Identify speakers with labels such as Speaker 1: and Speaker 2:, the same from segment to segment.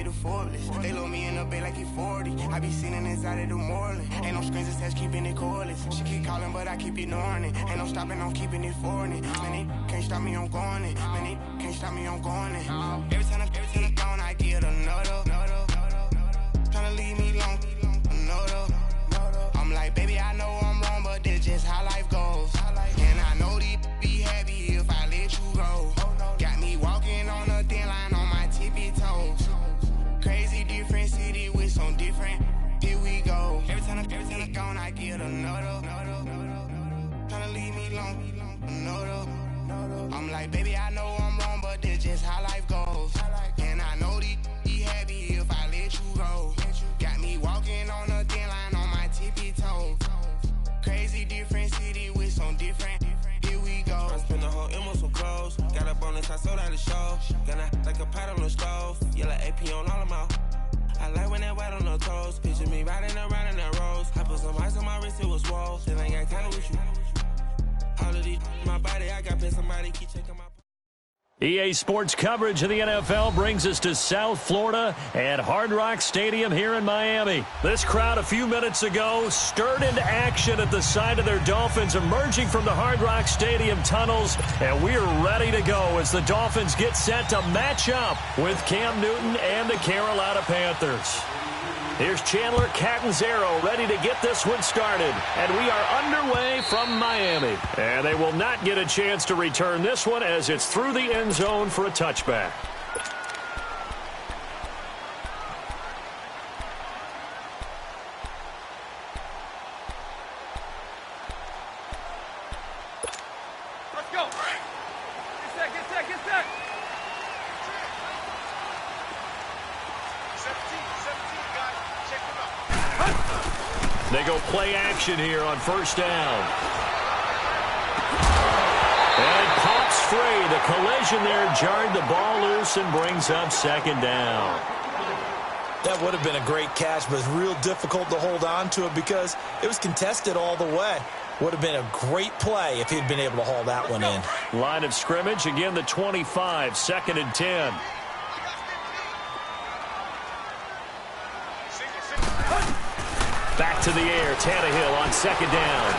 Speaker 1: hit the forkless. They load me in the bay like he 40. I be sitting inside of the Moreland. Ain't no screens attached, keeping it cordless. She keep calling, but I keep ignoring it. Ain't no stopping, I'm keeping it foreign it. Man, they can't stop me, I'm going it. Man, they can't stop me, I'm going it. Every time I'm gone, I get another. Tryna leave me alone, another. I'm like, baby, I know I'm wrong, but that's just how life goes. And I know these be happy if I let you go. Got me walking on a thin line on my tippy toes. Crazy different city with some different. Here we go. Every time I'm gone, I get another. Tryna leave me alone, another. I'm like, baby, I know I'm wrong, but that's just how life goes. And I know these be happy if I let you go. Got me walking on a thin line on my tippy toes. Crazy different city with some different. Here we go. I spent the whole M on some clothes. Got up on this, I sold out the show. Got like a pot on the stove. Yellow AP on all of my. I like when that white on the toes. Picture me riding around in that rose. I put some ice on my wrist, it was swole. Then I got kinda with you. All of these my body, I got paid somebody keep checking my.
Speaker 2: EA Sports coverage of the NFL brings us to South Florida at Hard Rock Stadium here in Miami. This crowd a few minutes ago stirred into action at the side of their Dolphins emerging from the Hard Rock Stadium tunnels, and we are ready to go as the Dolphins get set to match up with Cam Newton and the Carolina Panthers. Here's Chandler Catanzaro ready to get this one started. And we are underway from Miami. And they will not get a chance to return this one as it's through the end zone for a touchback.
Speaker 3: Let's go. Get set. 17, guys. Check them out.
Speaker 2: They go play action here on first down. And it pops free. The collision there jarred the ball loose and brings up second down.
Speaker 4: That would have been a great catch, but it's real difficult to hold on to it because it was contested all the way. Would have been a great play if he'd been able to haul that one in.
Speaker 2: Line of scrimmage, again the 25, 2nd and 10. Back to the air, Tannehill on second down.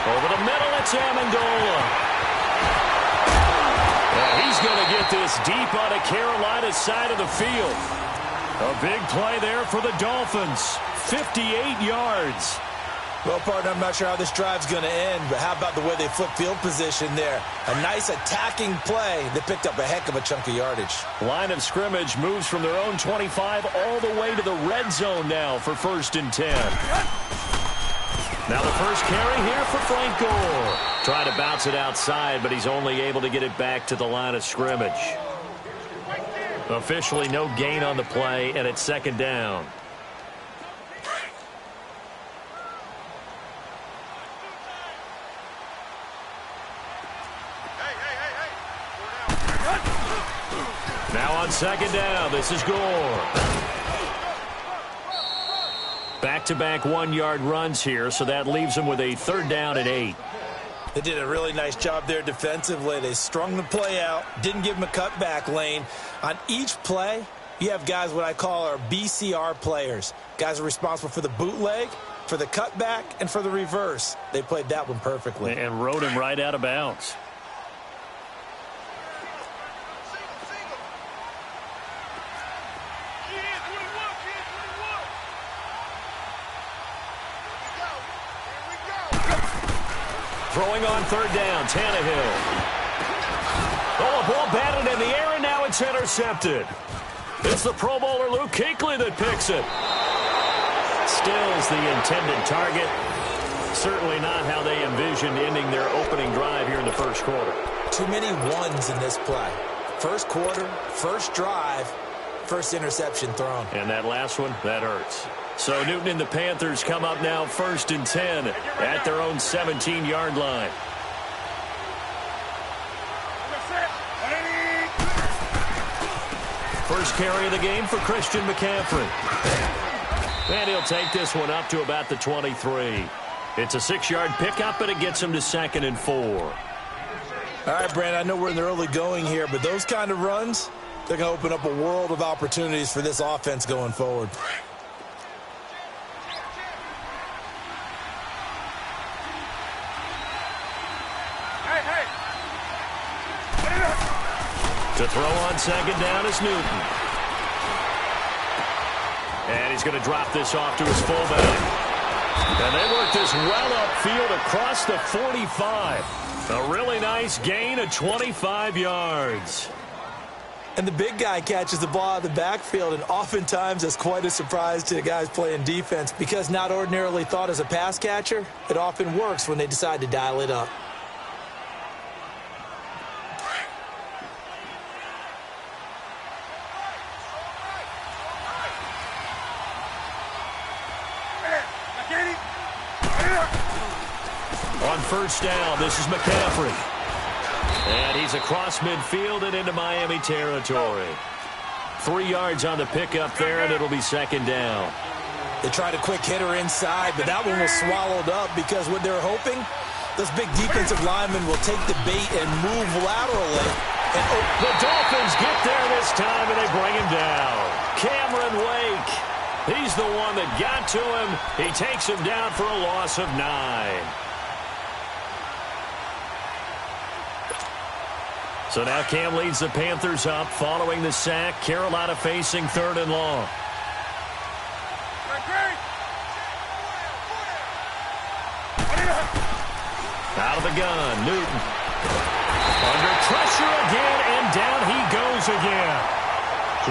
Speaker 2: Over the middle, it's Amendola. He's going to get this deep on the Carolina side of the field. A big play there for the Dolphins. 58 yards.
Speaker 4: Well, partner, I'm not sure how this drive's going to end, but how about the way they flip field position there? A nice attacking play that picked up a heck of a chunk of yardage.
Speaker 2: Line of scrimmage moves from their own 25 all the way to the red zone now for 1st and 10. Now the first carry here for Frank Gore. Trying to bounce it outside, but he's only able to get it back to the line of scrimmage. Officially no gain on the play, and it's 2nd down. Now on 2nd down, this is Gore. Back-to-back 1-yard runs here, so that leaves him with a 3rd down and 8.
Speaker 4: They did a really nice job there defensively. They strung the play out, didn't give him a cutback lane. On each play, you have guys what I call our BCR players. Guys are responsible for the bootleg, for the cutback, and for the reverse. They played that one perfectly.
Speaker 2: And rode him right out of bounds. Throwing on 3rd down, Tannehill. Oh, a ball batted in the air, and now it's intercepted. It's the Pro Bowler Luke Kuechly that picks it. Stills the intended target. Certainly not how they envisioned ending their opening drive here in the first quarter.
Speaker 4: Too many ones in this play. First quarter, first drive, first interception thrown.
Speaker 2: And that last one, that hurts. So Newton and the Panthers come up now 1st and 10 at their own 17-yard line. First carry of the game for Christian McCaffrey. And he'll take this one up to about the 23. It's a 6-yard pickup, and it gets him to 2nd and 4.
Speaker 4: All right, Brandon, I know we're in the early going here, but those kind of runs, They're going to open up a world of opportunities for this offense going forward.
Speaker 2: To throw on second down is Newton. And he's going to drop this off to his fullback. And they work this well upfield across the 45. A really nice gain of 25 yards.
Speaker 4: And the big guy catches the ball out of the backfield, and oftentimes that's quite a surprise to the guys playing defense because not ordinarily thought as a pass catcher, it often works when they decide to dial it up.
Speaker 2: On first down, this is McCaffrey. And he's across midfield and into Miami territory. 3 yards on the pickup there, and it'll be second down.
Speaker 4: They tried a quick hitter inside, but that one was swallowed up because what they're hoping, those big defensive linemen will take the bait and move laterally. And
Speaker 2: the Dolphins get there this time, and they bring him down. Cameron Wake. He's the one that got to him. He takes him down for a loss of 9. So now Cam leads the Panthers up following the sack. Carolina facing 3rd and long. Out of the gun, Newton. Under pressure again, and down he goes again.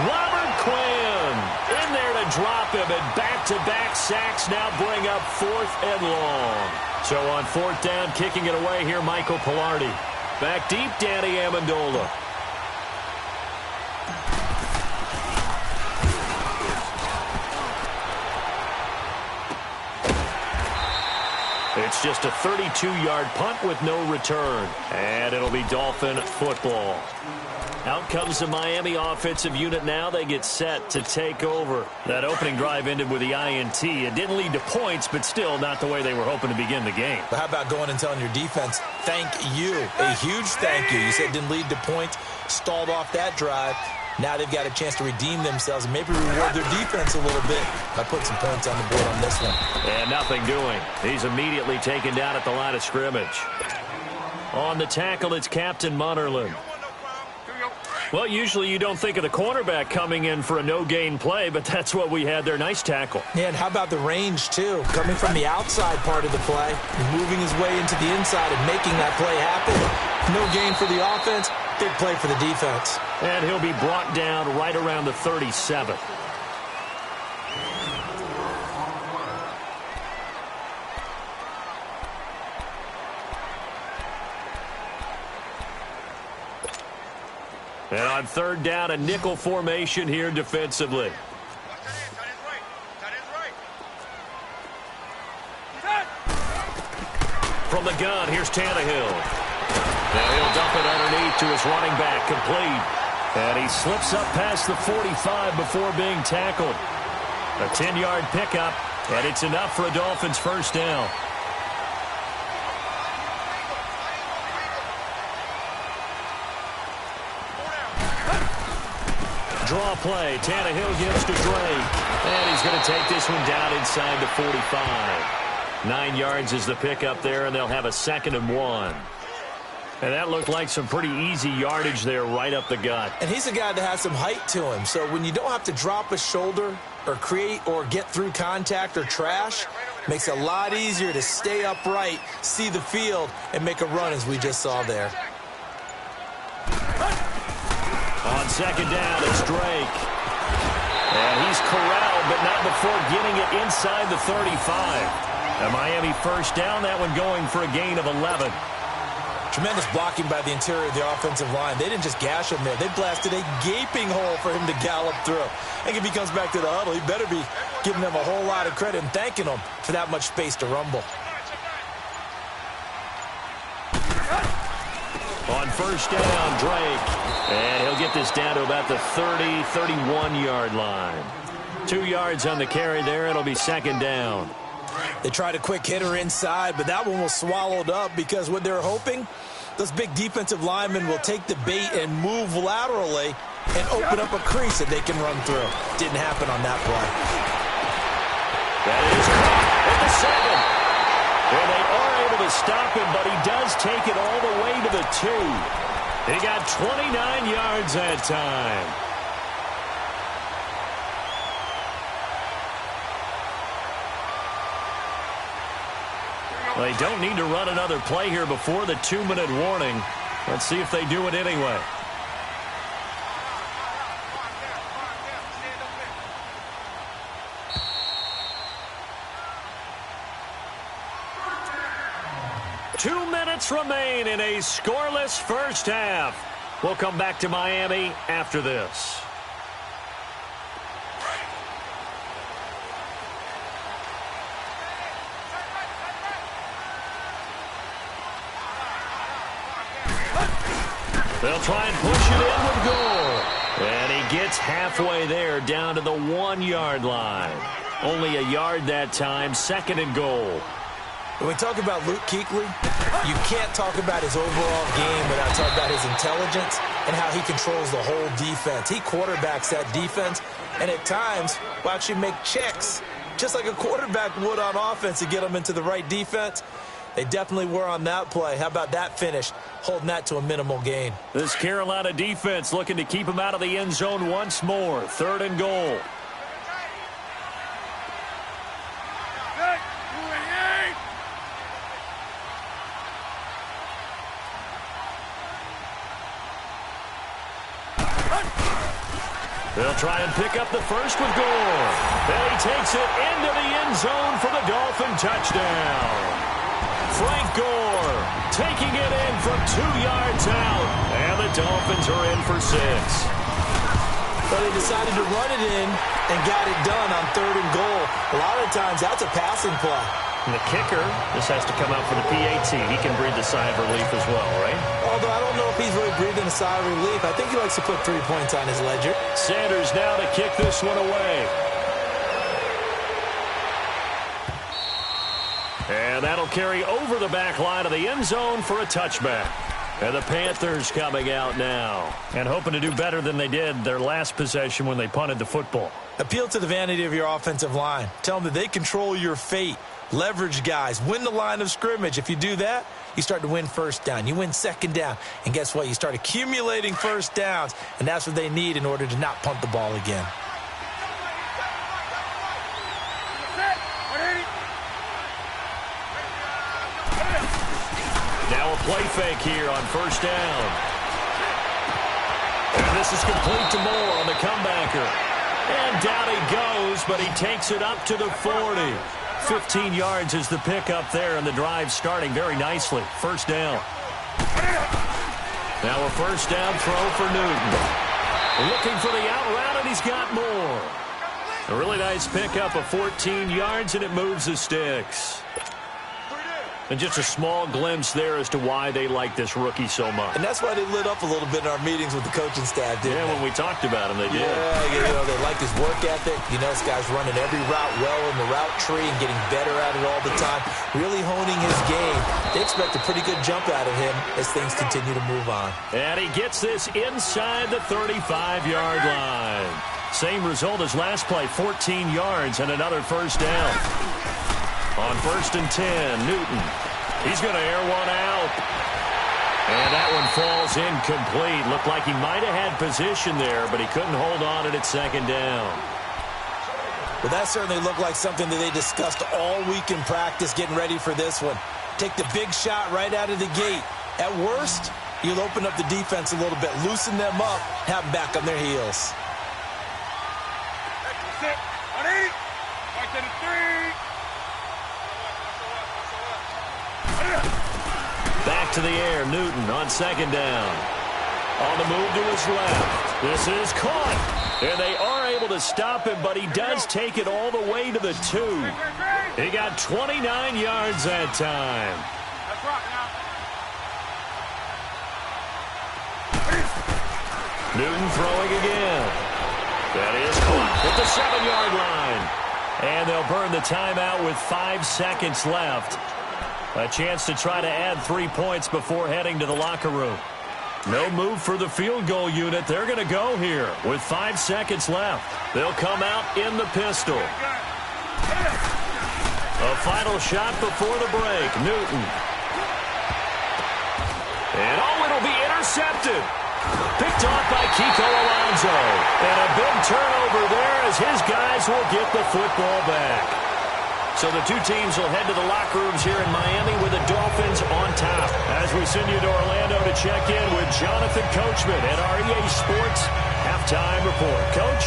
Speaker 2: Robert Quinn in there to drop him, and back-to-back sacks now bring up 4th and long. So on 4th down, kicking it away here, Michael Pilardi. Back deep, Danny Amendola. It's just a 32-yard punt with no return. And it'll be Dolphin football. Out comes the Miami offensive unit now. They get set to take over. That opening drive ended with the INT. It didn't lead to points, but still not the way they were hoping to begin the game.
Speaker 4: But how about going and telling your defense, thank you, a huge thank you. You said it didn't lead to points, stalled off that drive. Now they've got a chance to redeem themselves and maybe reward their defense a little bit by putting some points on the board on this one.
Speaker 2: And nothing doing. He's immediately taken down at the line of scrimmage. On the tackle, it's Captain Munnerlyn. Well, usually you don't think of the cornerback coming in for a no-gain play, but that's what we had there. Nice tackle.
Speaker 4: Yeah, and how about the range, too? Coming from the outside part of the play, moving his way into the inside and making that play happen. No gain for the offense, big play for the defense.
Speaker 2: And he'll be brought down right around the 37. And on 3rd down, a nickel formation here defensively. From the gun, here's Tannehill. Now he'll dump it underneath to his running back, complete. And he slips up past the 45 before being tackled. A 10-yard pickup, and it's enough for a Dolphins first down. Draw play. Tannehill gives to Drake. And he's going to take this one down inside the 45. 9 yards is the pickup there, and they'll have a 2nd and 1. And that looked like some pretty easy yardage there right up the gut.
Speaker 4: And he's a guy that has some height to him. So when you don't have to drop a shoulder or create or get through contact or trash, makes it a lot easier to stay upright, see the field, and make a run as we just saw there.
Speaker 2: On 2nd down, it's Drake. And he's corralled, but not before getting it inside the 35. A Miami first down, that one going for a gain of 11.
Speaker 4: Tremendous blocking by the interior of the offensive line. They didn't just gash him there. They blasted a gaping hole for him to gallop through. And if he comes back to the huddle, he better be giving them a whole lot of credit and thanking them for that much space to rumble.
Speaker 2: On first down, Drake. And he'll get this down to about the 30, 31-yard line. 2 yards on the carry there. It'll be 2nd down.
Speaker 4: They tried a quick hitter inside, but that one was swallowed up because what they're hoping, those big defensive linemen will take the bait and move laterally. and open up a crease that they can run through. Didn't happen on that play.
Speaker 2: That is caught at the 7. And they are able to stop him, but he does take it all the way to the 2. He got 29 yards that time. They don't need to run another play here before the 2-minute warning. Let's see if they do it anyway. Two minutes remain in a scoreless first half. We'll come back to Miami after this. They'll try and push it in with goal. And he gets halfway there, down to the 1-yard line. Only a yard that time, 2nd and goal.
Speaker 4: When we talk about Luke Kuechly, you can't talk about his overall game without talking about his intelligence and how he controls the whole defense. He quarterbacks that defense, and at times will actually make checks, just like a quarterback would on offense to get them into the right defense. They definitely were on that play. How about that finish, holding that to a minimal gain?
Speaker 2: This Carolina defense looking to keep him out of the end zone once more. 3rd and goal. They'll try and pick up the first with Gore. Then he takes it into the end zone for the Dolphin touchdown. Frank Gore taking it in from 2 yards out. And the Dolphins are in for 6.
Speaker 4: But they decided to run it in and got it done on 3rd and goal. A lot of times that's a passing play.
Speaker 2: And the kicker, this has to come out for the PAT. He can breathe the sigh of relief as well, right?
Speaker 4: Although I don't know if he's really breathing a sigh of relief. I think he likes to put 3 points on his ledger.
Speaker 2: Sanders now to kick this one away. And that'll carry over the back line of the end zone for a touchback. And the Panthers coming out now and hoping to do better than they did their last possession when they punted the football.
Speaker 4: Appeal to the vanity of your offensive line. Tell them that they control your fate. Leverage guys. Win the line of scrimmage. If you do that, you start to win 1st down. You win 2nd down. And guess what? You start accumulating 1st downs. And that's what they need in order to not punt the ball again.
Speaker 2: Now a play fake here on 1st down. And this is complete to Moore on the comebacker. And down he goes, but he takes it up to the 40. 15 yards is the pickup there, and the drive starting very nicely. 1st down. Now a 1st down throw for Newton. Looking for the out route, and he's got more. A really nice pickup of 14 yards, and it moves the sticks. And just a small glimpse there as to why they like this rookie so much.
Speaker 4: And that's why they lit up a little bit in our meetings with the coaching staff, didn't they?
Speaker 2: When we talked about him, they did.
Speaker 4: Yeah, they like his work ethic. You know, this guy's running every route well in the route tree and getting better at it all the time. Really honing his game. They expect a pretty good jump out of him as things continue to move on.
Speaker 2: And he gets this inside the 35-yard line. Same result as last play, 14 yards and another 1st down. On 1st and 10, Newton. He's going to air one out. And that one falls incomplete. Looked like he might have had position there, but he couldn't hold on at 2nd down.
Speaker 4: Well, that certainly looked like something that they discussed all week in practice getting ready for this one. Take the big shot right out of the gate. At worst, you'll open up the defense a little bit, loosen them up, have them back on their heels.
Speaker 3: Sit. On 8. Right to the 3.
Speaker 2: Back to the air, Newton on 2nd down. On the move to his left. This is caught. And they are able to stop him, but he does take it all the way to the 2. He got 29 yards that time.
Speaker 3: That's right now.
Speaker 2: Newton throwing again. That is caught at the 7-yard line. And they'll burn the timeout with 5 seconds left. A chance to try to add 3 points before heading to the locker room. No move for the field goal unit. They're going to go here with 5 seconds left. They'll come out in the pistol. A final shot before the break. Newton. And it'll be intercepted. Picked off by Kiko Alonso. And a big turnover there as his guys will get the football back. So the two teams will head to the locker rooms here in Miami with the Dolphins on top. As we send you to Orlando to check in with Jonathan Coachman at our EA Sports Halftime Report. Coach?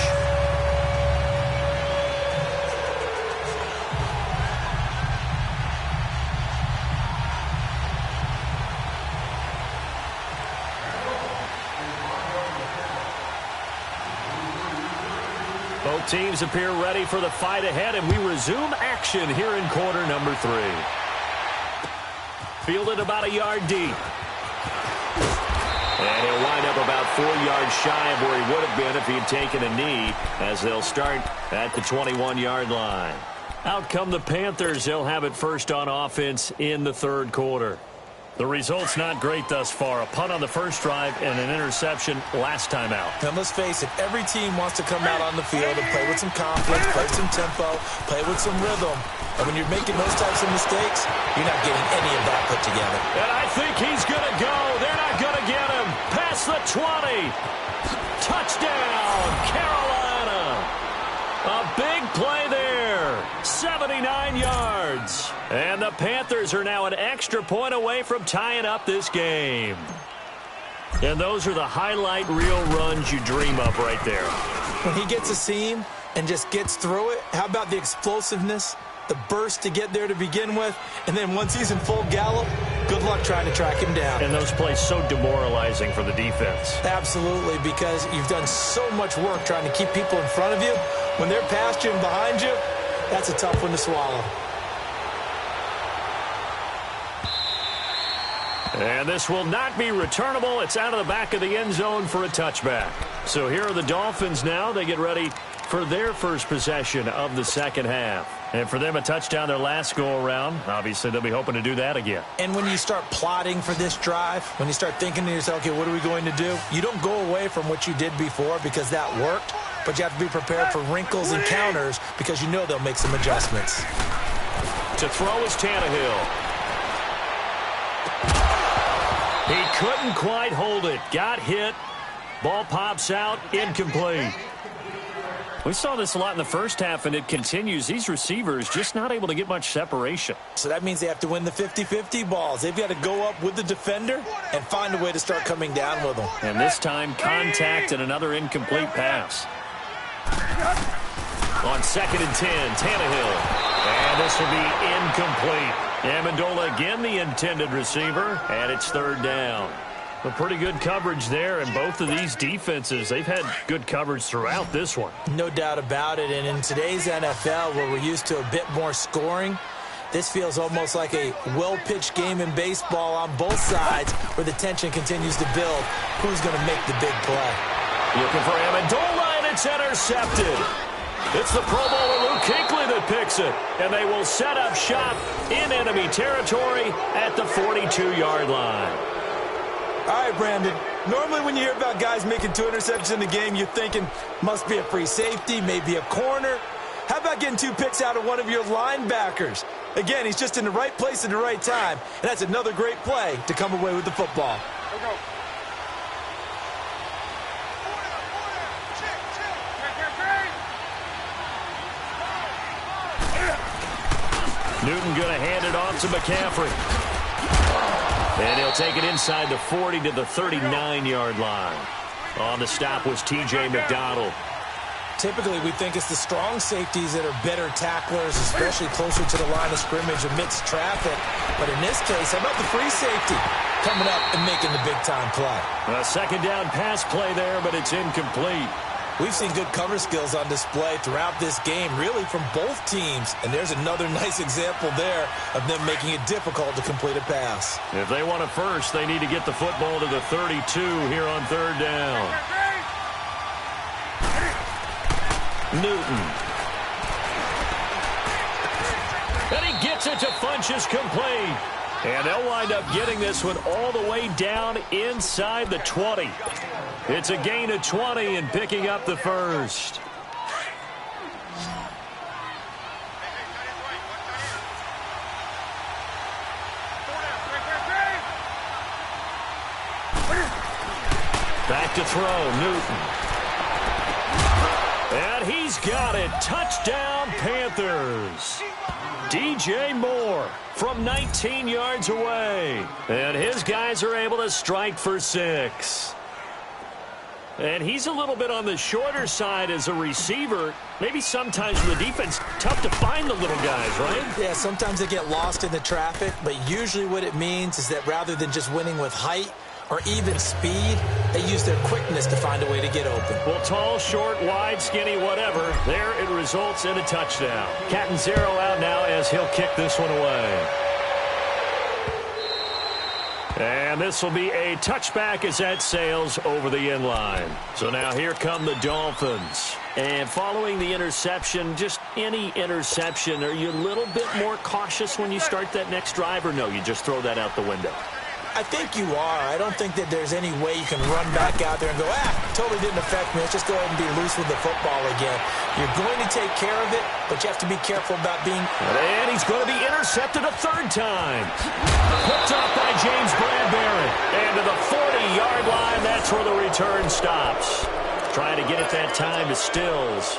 Speaker 2: Both teams appear ready for the fight ahead, and we resume action here in quarter number 3. Fielded about a yard deep. And he'll wind up about 4 yards shy of where he would have been if he had taken a knee, as they'll start at the 21-yard line. Out come the Panthers. They'll have it first on offense in the third quarter. The result's not great thus far. A punt on the first drive and an interception last time out.
Speaker 4: And let's face it, every team wants to come out on the field and play with some confidence, play with some tempo, play with some rhythm. And when you're making those types of mistakes, you're not getting any of that put together.
Speaker 2: And I think he's going to go. They're not going to get him. Past the 20. Touchdown, Carolina. A big play there. 79 yards. And the Panthers are now an extra point away from tying up this game. And those are the highlight reel runs you dream of right there.
Speaker 4: When he gets a seam and just gets through it, how about the explosiveness, the burst to get there to begin with, and then once he's in full gallop, good luck trying to track him down.
Speaker 2: And those plays so demoralizing for the defense.
Speaker 4: Absolutely, because you've done so much work trying to keep people in front of you. When they're past you and behind you, that's a tough one to swallow.
Speaker 2: And this will not be returnable. It's out of the back of the end zone for a touchback. So here are the Dolphins now. They get ready for their first possession of the second half. And for them, a touchdown their last go-around. Obviously, they'll be hoping to do that again.
Speaker 4: And when you start plotting for this drive, when you start thinking to yourself, okay, what are we going to do? You don't go away from what you did before because that worked, but you have to be prepared for wrinkles and counters because you know they'll make some adjustments.
Speaker 2: To throw is Tannehill. He couldn't quite hold it. Got hit. Ball pops out. Incomplete. We saw this a lot in the first half, and it continues. These receivers just not able to get much separation.
Speaker 4: So that means they have to win the 50-50 balls. They've got to go up with the defender and find a way to start coming down with them.
Speaker 2: And this time, contact and another incomplete pass. On 2nd and 10, Tannehill. And this will be incomplete. Amendola again the intended receiver, and it's 3rd down. A pretty good coverage there, and both of these defenses, they've had good coverage throughout this one.
Speaker 4: No doubt about it, and in today's NFL, where we're used to a bit more scoring, this feels almost like a well-pitched game in baseball on both sides, where the tension continues to build. Who's going to make the big play?
Speaker 2: Looking for Amendola, and it's intercepted. It's the Pro Bowler Luke Kuechly that picks it, and they will set up shop in enemy territory at the 42-yard line.
Speaker 4: All right, Brandon, normally when you hear about guys making 2 interceptions in the game, you're thinking must be a free safety, maybe a corner. How about getting 2 picks out of one of your linebackers? Again, he's just in the right place at the right time, and that's another great play to come away with the football.
Speaker 3: Go.
Speaker 2: Newton going to hand it off to McCaffrey. And he'll take it inside the 40 to the 39-yard line. On the stop was T.J. McDonald.
Speaker 4: Typically, we think it's the strong safeties that are better tacklers, especially closer to the line of scrimmage amidst traffic. But in this case, how about the free safety coming up and making the big-time play?
Speaker 2: A 2nd down pass play there, but it's incomplete.
Speaker 4: We've seen good cover skills on display throughout this game, really from both teams. And there's another nice example there of them making it difficult to complete a pass.
Speaker 2: If they want a first, they need to get the football to the 32 here on 3rd down. Newton. And he gets it to Funchess complete. And they'll wind up getting this one all the way down inside the 20. It's a gain of 20 and picking up the first. Back to throw, Newton. And he's got it. Touchdown, Panthers. DJ Moore from 19 yards away. And his guys are able to strike for 6. And he's a little bit on the shorter side as a receiver. Maybe sometimes for the defense, tough to find the little guys, right?
Speaker 4: Yeah, sometimes they get lost in the traffic, but usually what it means is that rather than just winning with height or even speed, they use their quickness to find a way to get open.
Speaker 2: Well, tall, short, wide, skinny, whatever, there it results in a touchdown. Catanzaro out now as he'll kick this one away. And this will be a touchback as that sails over the end line. So now here come the Dolphins. And following the interception, just any interception, are you a little bit more cautious when you start that next drive, or no, you just throw that out the window?
Speaker 4: I think you are. I don't think that there's any way you can run back out there and go, totally didn't affect me. Let's just go ahead and be loose with the football again. You're going to take care of it, but you have to be careful about being...
Speaker 2: And he's going to be intercepted a third time. Picked off by James Bradbury. And to the 40-yard line, that's where the return stops. Trying to get it that time to Stills.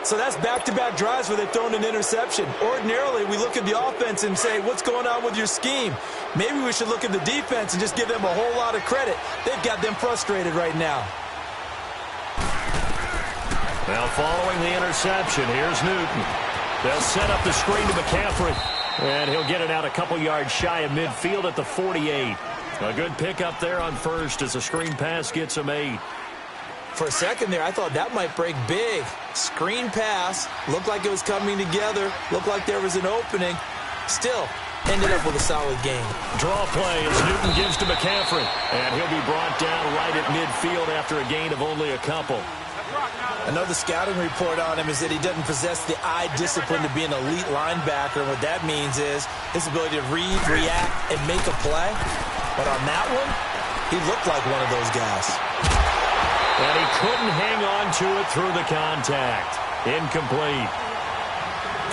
Speaker 4: So that's back-to-back drives where they've thrown an interception. Ordinarily, we look at the offense and say, what's going on with your scheme? Maybe we should look at the defense and just give them a whole lot of credit. They've got them frustrated right now.
Speaker 2: Now, following the interception, here's Newton. They'll set up the screen to McCaffrey. And he'll get it out a couple yards shy of midfield at the 48. A good pickup there on first as a screen pass gets him 8.
Speaker 4: For a second there, I thought that might break big. Screen pass, looked like it was coming together, looked like there was an opening. Still, ended up with a solid game.
Speaker 2: Draw play as Newton gives to McCaffrey. And he'll be brought down right at midfield after a gain of only a couple.
Speaker 4: Another scouting report on him is that he doesn't possess the eye discipline to be an elite linebacker. And what that means is his ability to read, react, and make a play. But on that one, he looked like one of those guys.
Speaker 2: And he couldn't hang on to it through the contact. Incomplete.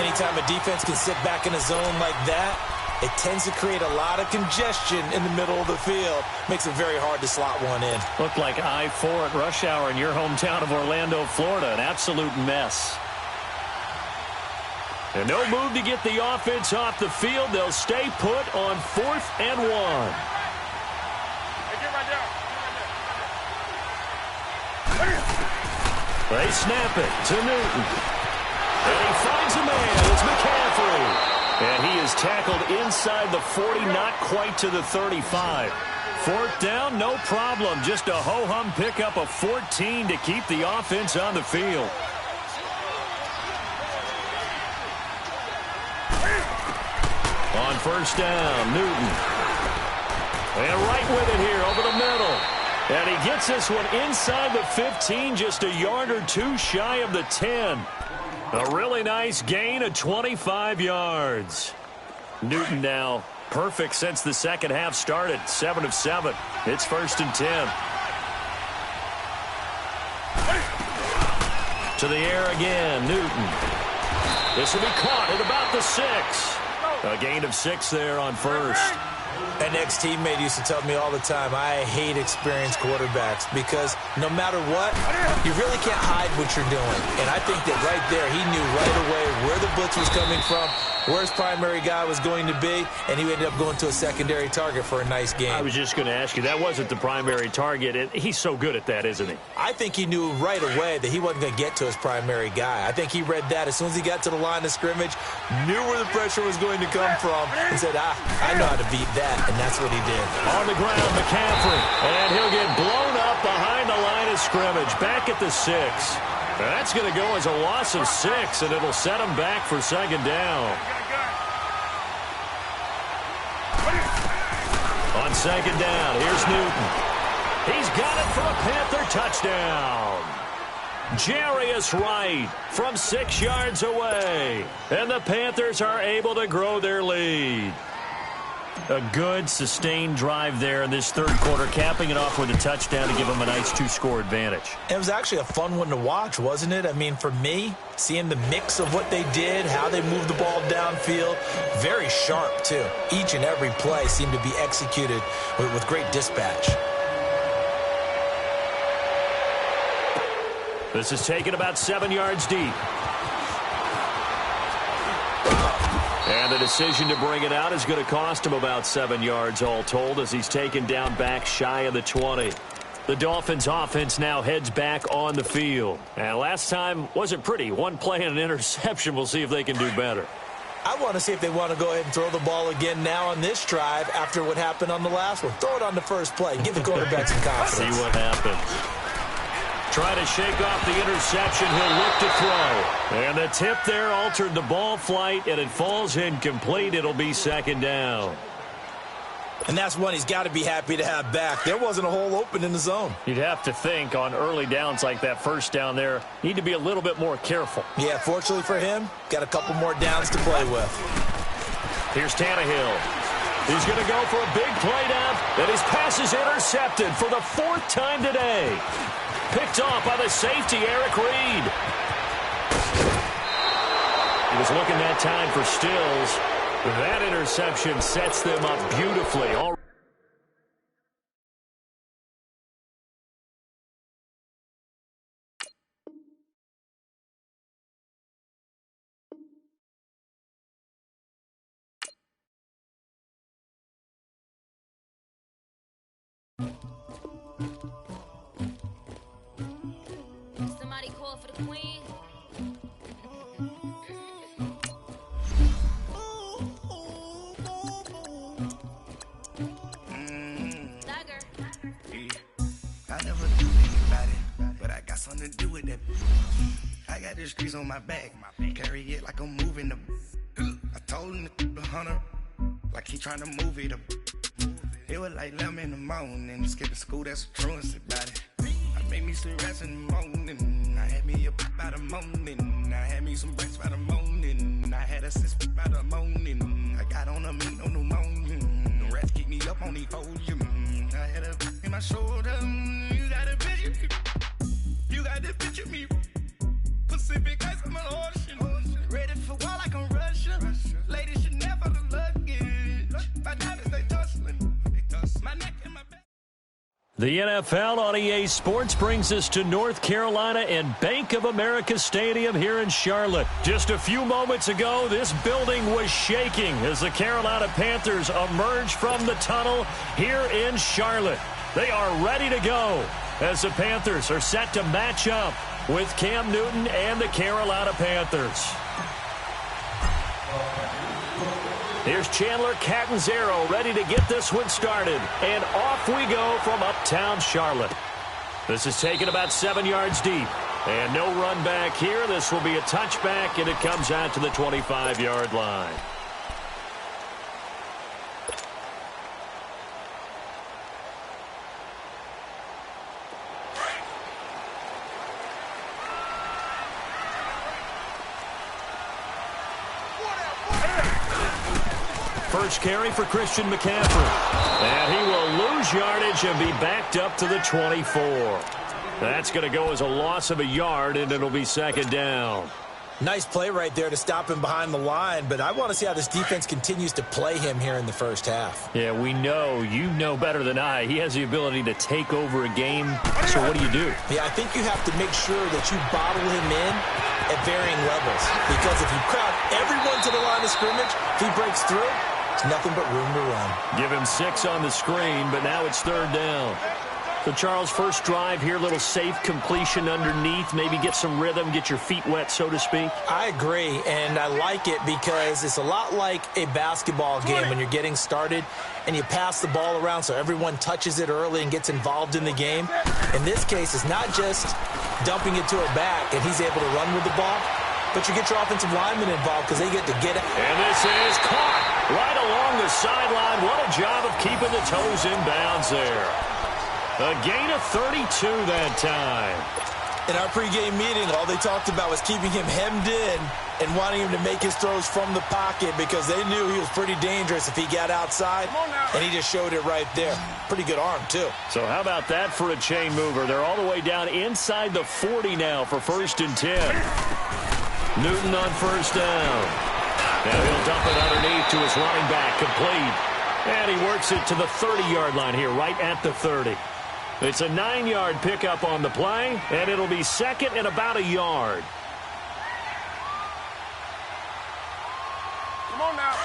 Speaker 4: Anytime a defense can sit back in a zone like that, it tends to create a lot of congestion in the middle of the field. Makes it very hard to slot one in.
Speaker 2: Looked like I-4 at rush hour in your hometown of Orlando, Florida. An absolute mess. And no move to get the offense off the field. They'll stay put on 4th and 1. They snap it to Newton. And he finds a man. It's McCaffrey. And he is tackled inside the 40, not quite to the 35. 4th down, no problem. Just a ho-hum pickup of 14 to keep the offense on the field. On 1st down, Newton. And right with it here over the middle. And he gets this one inside the 15, just a yard or two shy of the 10. A really nice gain of 25 yards. Newton now perfect since the second half started. 7 of 7. It's 1st and 10. To the air again, Newton. This will be caught at about the 6. A gain of 6 there on first.
Speaker 4: An ex-teammate used to tell me all the time, I hate experienced quarterbacks because no matter what, you really can't hide what you're doing. And I think that right there, he knew right away where the blitz was coming from, where his primary guy was going to be, and he ended up going to a secondary target for a nice game.
Speaker 2: I was just going to ask you, that wasn't the primary target. He's so good at that, isn't he?
Speaker 4: I think he knew right away that he wasn't going to get to his primary guy. I think he read that as soon as he got to the line of scrimmage, knew where the pressure was going to come from, and said, I know how to beat that, and that's what he did.
Speaker 2: On the ground, McCaffrey, and he'll get blown up behind the line of scrimmage, back at the 6. That's going to go as a loss of 6, and it'll set him back for 2nd down. On 2nd down, here's Newton. He's got it for a Panther touchdown. Jarius Wright from 6 yards away. And the Panthers are able to grow their lead. A good, sustained drive there in this third quarter, capping it off with a touchdown to give them a nice 2-score advantage.
Speaker 4: It was actually a fun one to watch, wasn't it? I mean, for me, seeing the mix of what they did, how they moved the ball downfield, very sharp, too. Each and every play seemed to be executed with great dispatch.
Speaker 2: This is taken about 7 yards deep. And the decision to bring it out is going to cost him about 7 yards all told as he's taken down back shy of the 20. The Dolphins offense now heads back on the field. And last time wasn't pretty. One play and an interception. We'll see if they can do better.
Speaker 4: I want to see if they want to go ahead and throw the ball again now on this drive after what happened on the last one. Throw it on the first play. Give the quarterback some confidence.
Speaker 2: See what happens. Try to shake off the interception. He'll look to throw. And the tip there altered the ball flight, and it falls incomplete. It'll be second down.
Speaker 4: And that's one he's got to be happy to have back. There wasn't a hole open in the zone.
Speaker 2: You'd have to think on early downs like that first down there, need to be a little bit more careful.
Speaker 4: Yeah, fortunately for him, got a couple more downs to play with.
Speaker 2: Here's Tannehill. He's going to go for a big play down, and his pass is intercepted for the 4th time today. Picked off by the safety, Eric Reed. He was looking that time for Stills. That interception sets them up beautifully.
Speaker 5: Somebody call for the queen.
Speaker 1: I never do anybody, but I got something to do with that. I got the streets on my back, carry it like I'm moving the. I told him to 100, like he trying to move it up. It was like 11 in the morning, skipping school, that's the truancy about it. I made me some rest in the morning, I had me a pop by the morning, I had me some breaks by the morning, I had a six by the morning, I got on a meat on the morning, the rats keep me up on the podium, I had a in my shoulder, you got a picture, you got the picture me, Pacific ice on my ocean, ready for war like I'm Russia, ladies should never the luggage, my diamonds they tussling, my neck and my back.
Speaker 2: The NFL on EA Sports brings us to North Carolina and Bank of America Stadium here in Charlotte. Just a few moments ago, this building was shaking as the Carolina Panthers emerged from the tunnel here in Charlotte. They are ready to go as the Panthers are set to match up with Cam Newton and the Carolina Panthers. Here's Chandler Catanzaro ready to get this one started. And off we go from uptown Charlotte. This is taken about 7 yards deep. And no run back here. This will be a touchback, and it comes out to the 25-yard line. First carry for Christian McCaffrey. And he will lose yardage and be backed up to the 24. That's going to go as a loss of a yard, and it'll be second down.
Speaker 4: Nice play right there to stop him behind the line, but I want to see how this defense continues to play him here in the first half.
Speaker 2: Yeah, we know. You know better than I. He has the ability to take over a game. So what do?
Speaker 4: Yeah, I think you have to make sure that you bottle him in at varying levels. Because if you crowd everyone to the line of scrimmage, if he breaks through, it's nothing but room to run.
Speaker 2: Give him 6 on the screen, but now it's third down. So, Charles, first drive here, little safe completion underneath, maybe get some rhythm, get your feet wet, so to speak.
Speaker 4: I agree, and I like it because it's a lot like a basketball game when you're getting started and you pass the ball around so everyone touches it early and gets involved in the game. In this case, it's not just dumping it to a back and he's able to run with the ball, but you get your offensive linemen involved because they get to get it.
Speaker 2: And this is caught right along the sideline. What a job of keeping the toes in bounds there. A gain of 32 that time.
Speaker 4: In our pregame meeting, all they talked about was keeping him hemmed in and wanting him to make his throws from the pocket because they knew he was pretty dangerous if he got outside, and he just showed it right there. Pretty good arm, too.
Speaker 2: So how about that for a chain mover? They're all the way down inside the 40 now for 1st and 10. Newton on 1st down. Now he'll dump it underneath to his running back, complete. And he works it to the 30-yard line here, right at the 30. It's a 9-yard pickup on the play, and it'll be 2nd and about a yard.
Speaker 3: Come on now.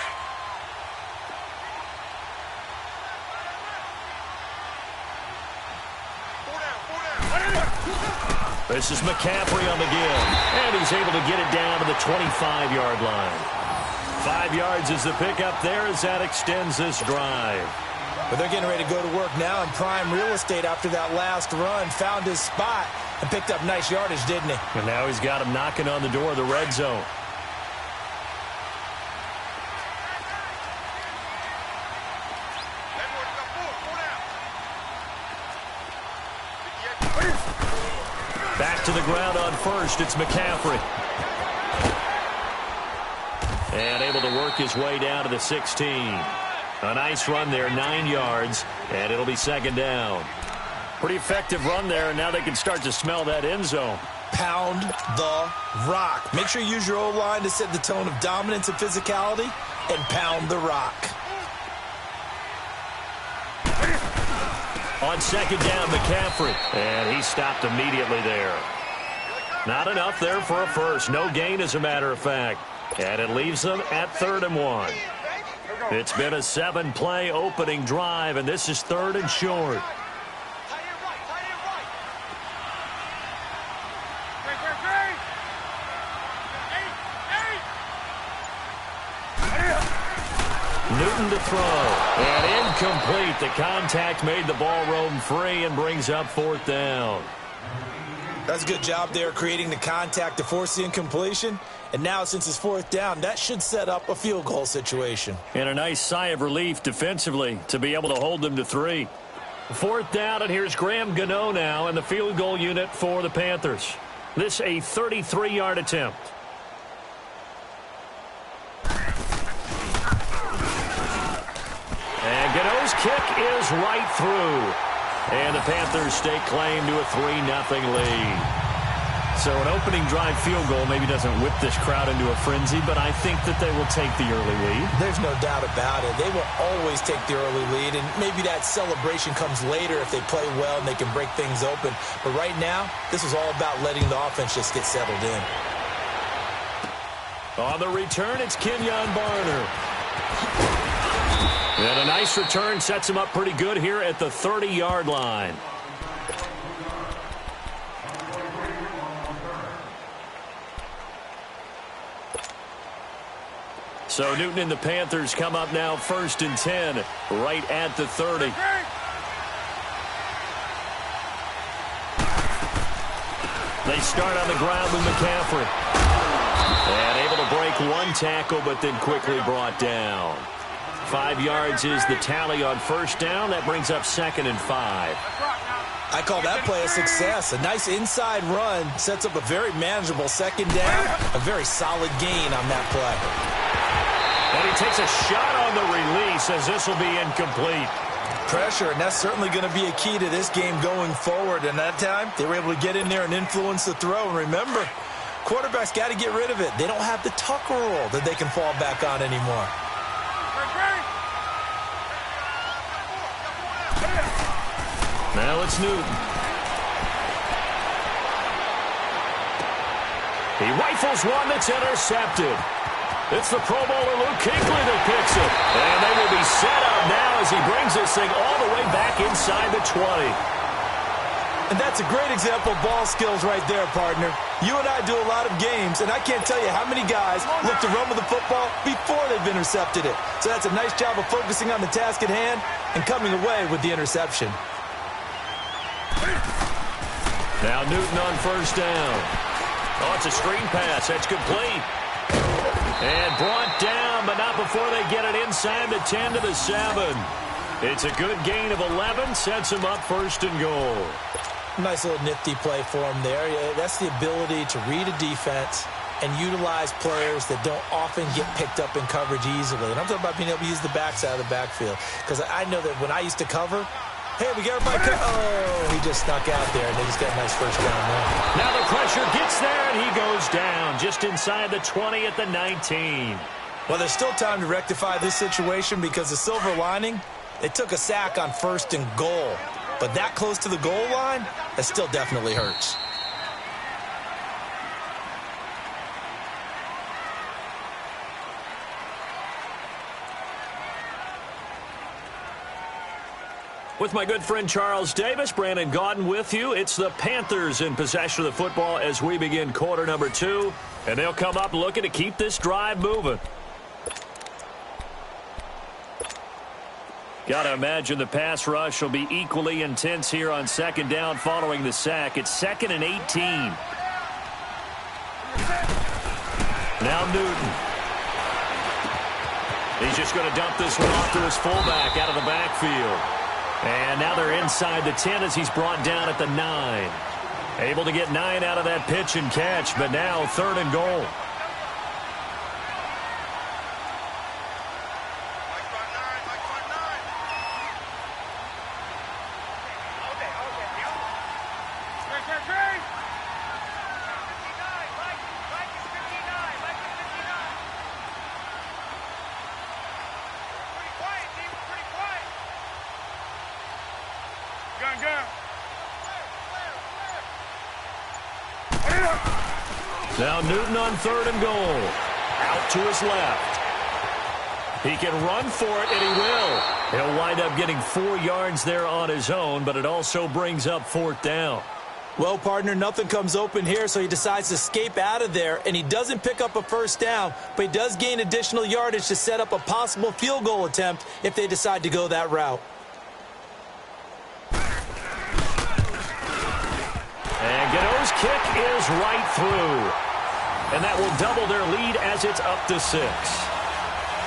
Speaker 2: This is McCaffrey on the give, and he's able to get it down to the 25-yard line. 5 yards is the pickup there as that extends this drive.
Speaker 4: But they're getting ready to go to work now in prime real estate after that last run. Found his spot and picked up nice yardage, didn't he?
Speaker 2: And now he's got him knocking on the door of the red zone. Back to the ground on 1st. It's McCaffrey. And able to work his way down to the 16. A nice run there, 9 yards, and it'll be 2nd down. Pretty effective run there, and now they can start to smell that end zone.
Speaker 4: Pound the rock. Make sure you use your O-line to set the tone of dominance and physicality, and pound the rock.
Speaker 2: On 2nd down, McCaffrey, and he stopped immediately there. Not enough there for a first. No gain, as a matter of fact. And it leaves them at 3rd and 1. It's been a 7-play opening drive, and this is 3rd and short. Newton to throw, and incomplete. The contact made the ball roam free and brings up 4th down.
Speaker 4: That's a good job there creating the contact to force the incompletion. And now, since it's 4th down, that should set up a field goal situation.
Speaker 2: And a nice sigh of relief defensively to be able to hold them to 3. 4th down, and here's Graham Gano now in the field goal unit for the Panthers. This a 33-yard attempt. And Gano's kick is right through. And the Panthers stake claim to a 3-0 lead. So an opening drive field goal maybe doesn't whip this crowd into a frenzy, but I think that they will take the early lead.
Speaker 4: There's no doubt about it. They will always take the early lead, and maybe that celebration comes later if they play well and they can break things open. But right now, this is all about letting the offense just get settled in.
Speaker 2: On the return, it's Kenyon Barner. And a nice return sets him up pretty good here at the 30-yard line. So Newton and the Panthers come up now 1st and 10, right at the 30. They start on the ground with McCaffrey. And able to break one tackle, but then quickly brought down. 5 yards is the tally on 1st down. That brings up 2nd and 5.
Speaker 4: I call that play a success. A nice inside run sets up a very manageable 2nd down. A very solid gain on that play.
Speaker 2: And he takes a shot on the release as this will be incomplete.
Speaker 4: Pressure, and that's certainly going to be a key to this game going forward. And that time, they were able to get in there and influence the throw. And remember, quarterbacks got to get rid of it. They don't have the tuck rule that they can fall back on anymore.
Speaker 2: Now it's Newton. He rifles one that's intercepted. It's the Pro Bowler Luke Kuechly that picks it. And they will be set up now as he brings this thing all the way back inside the 20.
Speaker 4: And that's a great example of ball skills right there, partner. You and I do a lot of games, and I can't tell you how many guys look to run with the football before they've intercepted it. So that's a nice job of focusing on the task at hand and coming away with the interception.
Speaker 2: Now Newton on 1st down. Oh, it's a screen pass. That's complete. And brought down, but not before they get it inside the 10 to the 7. It's a good gain of 11. Sets them up 1st and goal.
Speaker 4: Nice little nifty play for him there. Yeah, that's the ability to read a defense and utilize players that don't often get picked up in coverage easily. And I'm talking about being able to use the backside of the backfield. Because I know that when I used to cover, hey, we got everybody. Oh, he just snuck out there, and they just got a nice first down there.
Speaker 2: Now the pressure gets there, and he goes down just inside the 20 at the 19.
Speaker 4: Well, there's still time to rectify this situation because the silver lining, they took a sack on 1st and goal. But that close to the goal line, that still definitely hurts.
Speaker 2: With my good friend Charles Davis, Brandon Gaudin with you. It's the Panthers in possession of the football as we begin quarter number 2. And they'll come up looking to keep this drive moving. Got to imagine the pass rush will be equally intense here on 2nd down following the sack. It's 2nd and 18. Now Newton. He's just going to dump this one off to his fullback out of the backfield. And now they're inside the 10 as he's brought down at the 9. Able to get 9 out of that pitch and catch, but now 3rd and goal. Now Newton on 3rd and goal. Out to his left. He can run for it, and he will. He'll wind up getting 4 yards there on his own, but it also brings up 4th down.
Speaker 4: Well, partner, nothing comes open here, so he decides to escape out of there, and he doesn't pick up a 1st down, but he does gain additional yardage to set up a possible field goal attempt if they decide to go that route.
Speaker 2: And Gano's kick is right through. And that will double their lead as it's up to 6.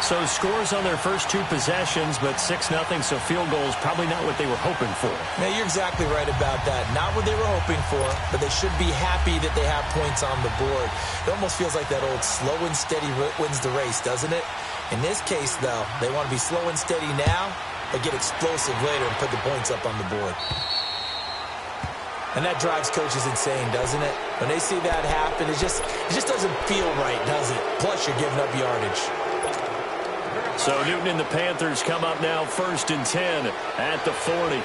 Speaker 2: So scores on their first 2 possessions, but 6-0, so field goals probably not what they were hoping for.
Speaker 4: Now, you're exactly right about that. Not what they were hoping for, but they should be happy that they have points on the board. It almost feels like that old slow and steady wins the race, doesn't it? In this case, though, they want to be slow and steady now, but get explosive later and put the points up on the board. And that drives coaches insane, doesn't it? When they see that happen, it just doesn't feel right, does it? Plus, you're giving up yardage.
Speaker 2: So Newton and the Panthers come up now 1st and 10 at the 40.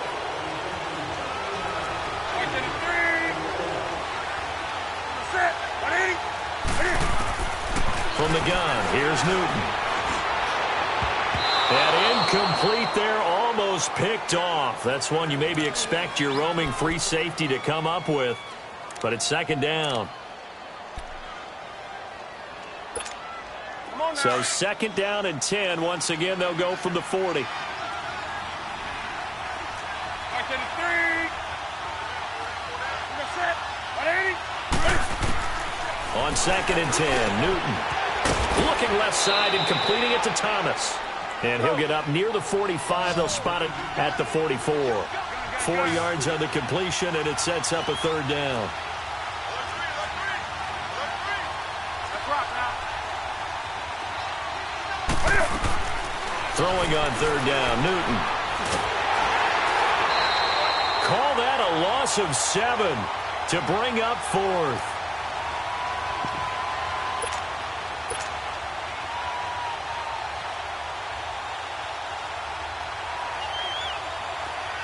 Speaker 2: From the gun, here's Newton. And incomplete there, almost picked off. That's one you maybe expect your roaming free safety to come up with. But it's 2nd down. So 2nd down and 10. Once again, they'll go from the 40. On 2nd and 10, Newton looking left side and completing it to Thomas. And he'll get up near the 45. They'll spot it at the 44. 4 yards on the completion, and it sets up a 3rd down. Throwing on 3rd down, Newton. Call that a loss of 7 to bring up 4th.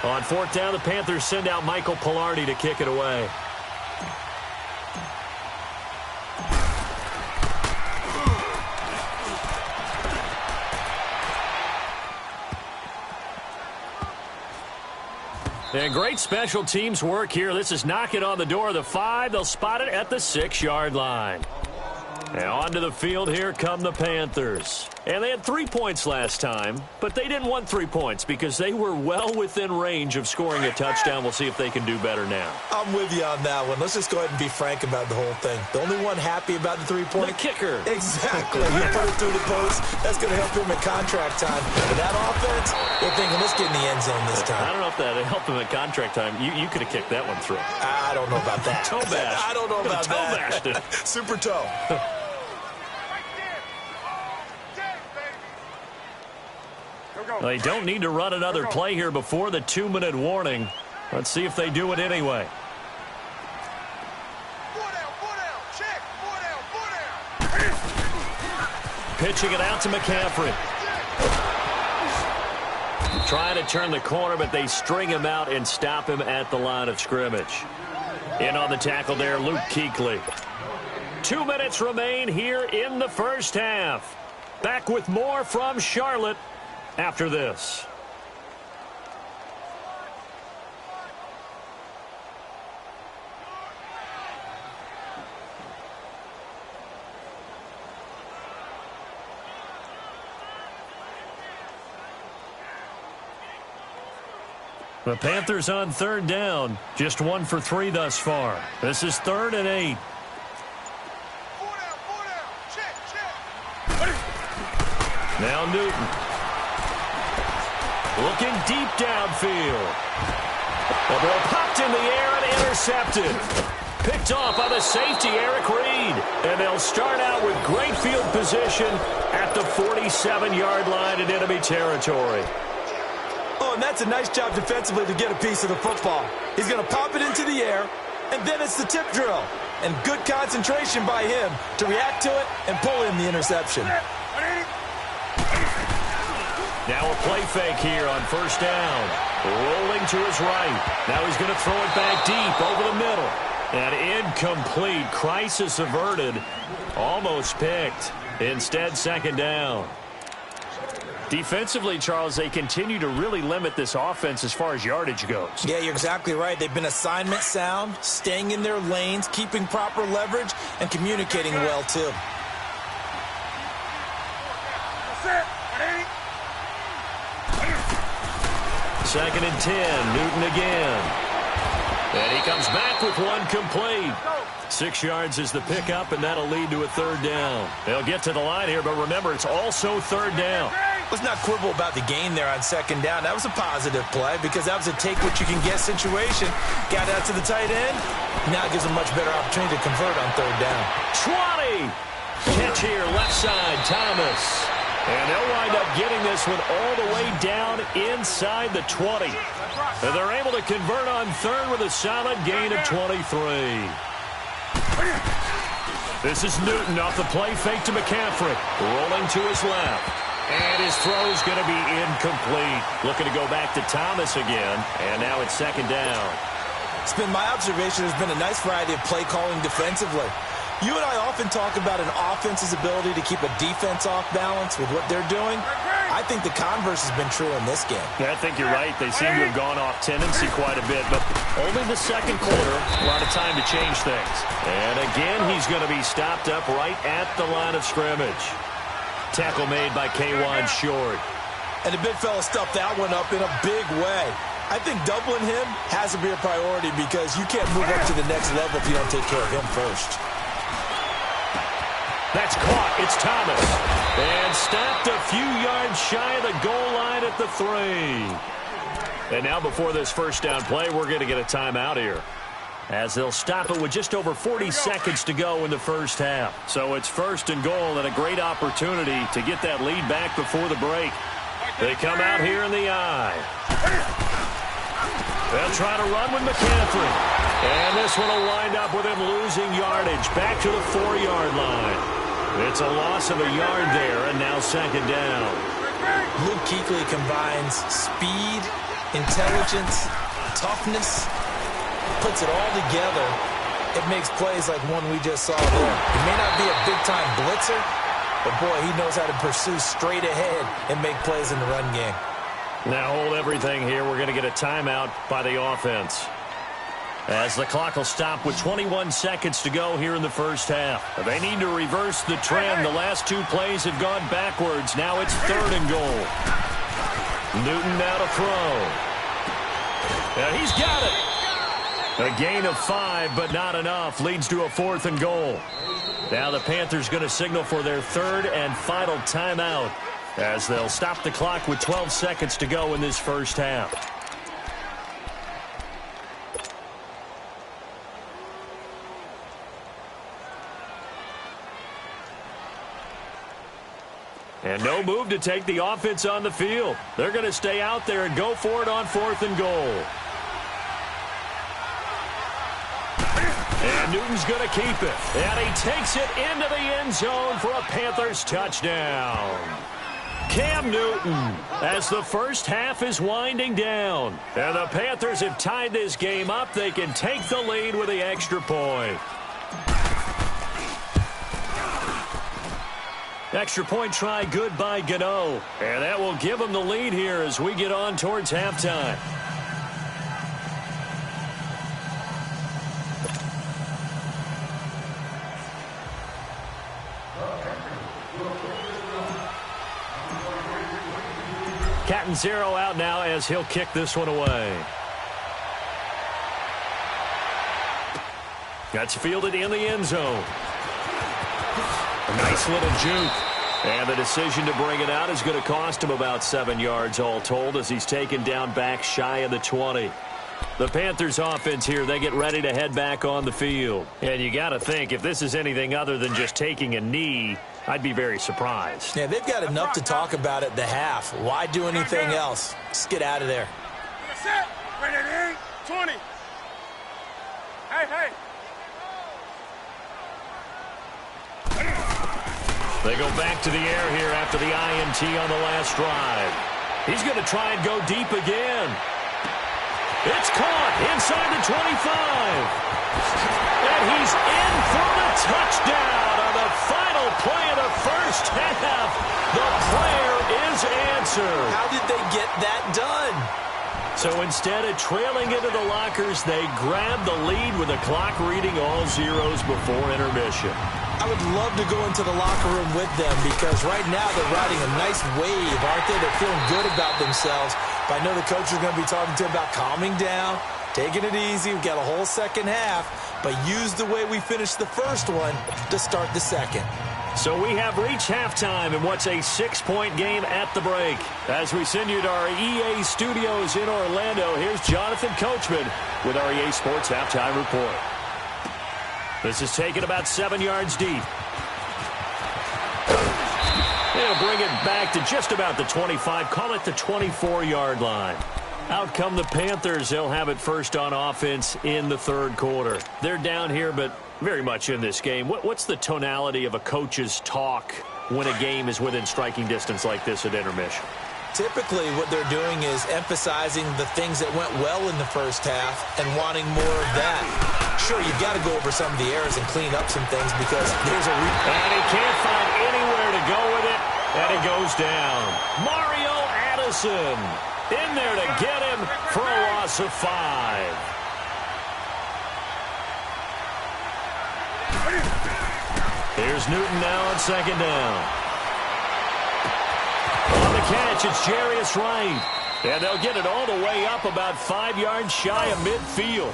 Speaker 2: On 4th down, the Panthers send out Michael Pilardi to kick it away. And great special teams work here. This is knocking on the door of the 5. They'll spot it at the 6-yard line. And onto the field here come the Panthers. And they had 3 points last time, but they didn't want 3 points because they were well within range of scoring a touchdown. We'll see if they can do better now.
Speaker 4: I'm with you on that one. Let's just go ahead and be frank about the whole thing. The only one happy about the 3-point.
Speaker 2: The kicker.
Speaker 4: Exactly. You put it through the post. That's going to help him in contract time. But that offense, they're thinking, let's get in the end zone this time.
Speaker 2: I don't know if that helped him at contract time. You could have kicked that one through.
Speaker 4: I don't know about that.
Speaker 2: Toe bash.
Speaker 4: I don't know about
Speaker 2: toe
Speaker 4: that.
Speaker 2: Bashed it.
Speaker 4: Super toe.
Speaker 2: They don't need to run another play here before the 2-minute warning. Let's see if they do it anyway. Pitching it out to McCaffrey. Trying to turn the corner, but they string him out and stop him at the line of scrimmage. In on the tackle there, Luke Kuechly. 2 minutes remain here in the first half. Back with more from Charlotte after this. The Panthers on 3rd down. Just 1 for 3 thus far. This is 3rd and 8. Now Newton. Looking deep downfield. The ball popped in the air and intercepted. Picked off by the safety, Eric Reed. And they'll start out with great field position at the 47-yard line in enemy territory.
Speaker 4: Oh, and that's a nice job defensively to get a piece of the football. He's going to pop it into the air, and then it's the tip drill. And good concentration by him to react to it and pull in the interception.
Speaker 2: Now a play fake here on 1st down. Rolling to his right. Now he's going to throw it back deep over the middle. And incomplete. Crisis averted. Almost picked. Instead, 2nd down. Defensively, Charles, they continue to really limit this offense as far as yardage goes.
Speaker 4: Yeah, you're exactly right. They've been assignment sound, staying in their lanes, keeping proper leverage, and communicating well, too.
Speaker 2: Second and 10. Newton again. And he comes back with one complete. 6 yards is the pickup, and that'll lead to a 3rd down. They'll get to the line here, but remember, it's also 3rd down.
Speaker 4: Let's not quibble about the gain there on 2nd down. That was a positive play because that was a take-what-you-can-get situation. Got out to the tight end. Now it gives a much better opportunity to convert on 3rd down.
Speaker 2: 20! Catch here, left side, Thomas. And they'll wind up getting this one all the way down inside the 20. And they're able to convert on 3rd with a solid gain of 23. This is Newton off the play fake to McCaffrey. Rolling to his left. And his throw's going to be incomplete. Looking to go back to Thomas again. And now it's 2nd down.
Speaker 4: It's been my observation there's been a nice variety of play calling defensively. You and I often talk about an offense's ability to keep a defense off balance with what they're doing. I think the converse has been true in this game.
Speaker 2: I think you're right. They seem to have gone off tendency quite a bit, but only the 2nd quarter, a lot of time to change things. And again, he's going to be stopped up right at the line of scrimmage. Tackle made by K'Wan Short.
Speaker 4: And the big fella stuffed that one up in a big way. I think doubling him has to be a priority because you can't move up to the next level if you don't take care of him first.
Speaker 2: That's caught. It's Thomas. And stopped a few yards shy of the goal line at the 3. And now before this 1st down play, we're going to get a timeout here, as they'll stop it with just over 40 seconds to go in the 1st half. So it's 1st and goal and a great opportunity to get that lead back before the break. They come out here in the eye. They'll try to run with McCaffrey. And this one will wind up with him losing yardage back to the 4-yard line. It's a loss of a yard there, and now 2nd down.
Speaker 4: Luke Kuechly combines speed, intelligence, toughness, puts it all together. It makes plays like one we just saw there. He may not be a big-time blitzer, but, boy, he knows how to pursue straight ahead and make plays in the run game.
Speaker 2: Now hold everything here. We're going to get a timeout by the offense. as the clock will stop with 21 seconds to go here in the first half. They need to reverse the trend. The last two plays have gone backwards. Now it's 3rd and goal. Newton now to throw. And he's got it. A gain of 5, but not enough. Leads to a 4th and goal. Now the Panthers going to signal for their 3rd and final timeout, as they'll stop the clock with 12 seconds to go in this first half. And no move to take the offense on the field. They're going to stay out there and go for it on 4th and goal. And Newton's going to keep it. And he takes it into the end zone for a Panthers touchdown. Cam Newton, as the first half is winding down. And the Panthers have tied this game up. They can take the lead with the extra point. Extra point try good by Gano. And that will give them the lead here as we get on towards halftime. Catanzaro out now as he'll kick this one away. That's fielded in the end zone. A nice little juke. And the decision to bring it out is going to cost him about 7 yards all told, as he's taken down back shy of the 20. The Panthers offense here, they get ready to head back on the field. And you got to think, if this is anything other than just taking a knee, I'd be very surprised.
Speaker 4: Yeah, they've got enough to talk about at the half. Why do anything else? Just get out of there.
Speaker 3: Set. Ready, 20. Hey.
Speaker 2: They go back to the air here after the INT on the last drive. He's going to try and go deep again. It's caught inside the 25. And he's in for the touchdown on the final play of the first half. The prayer is answered.
Speaker 4: How did they get that done?
Speaker 2: So instead of trailing into the lockers, they grab the lead with the clock reading all zeros before intermission.
Speaker 4: I would love to go into the locker room with them, because right now they're riding a nice wave, aren't they? They're feeling good about themselves. But I know the coach is going to be talking to them about calming down, taking it easy. We've got a whole second half, but use the way we finished the first one to start the second.
Speaker 2: So we have reached halftime in what's a 6-point game at the break. As we send you to our EA studios in Orlando, here's Jonathan Coachman with our EA Sports Halftime Report. This is taken about 7 yards deep. They'll bring it back to just about the 25, call it the 24-yard line. Out come the Panthers. They'll have it first on offense in the third quarter. They're down here, but very much in this game. What's the tonality of a coach's talk when a game is within striking distance like this at intermission?
Speaker 4: Typically, what they're doing is emphasizing the things that went well in the first half and wanting more of that. Sure, you've got to go over some of the errors and clean up some things, because there's a...
Speaker 2: And he can't find anywhere to go with it, and it goes down. Mario Addison in there to get him for a loss of 5. Here's Newton now on second down. On the catch, it's Jarius Wright. And they'll get it all the way up about 5 yards shy of midfield.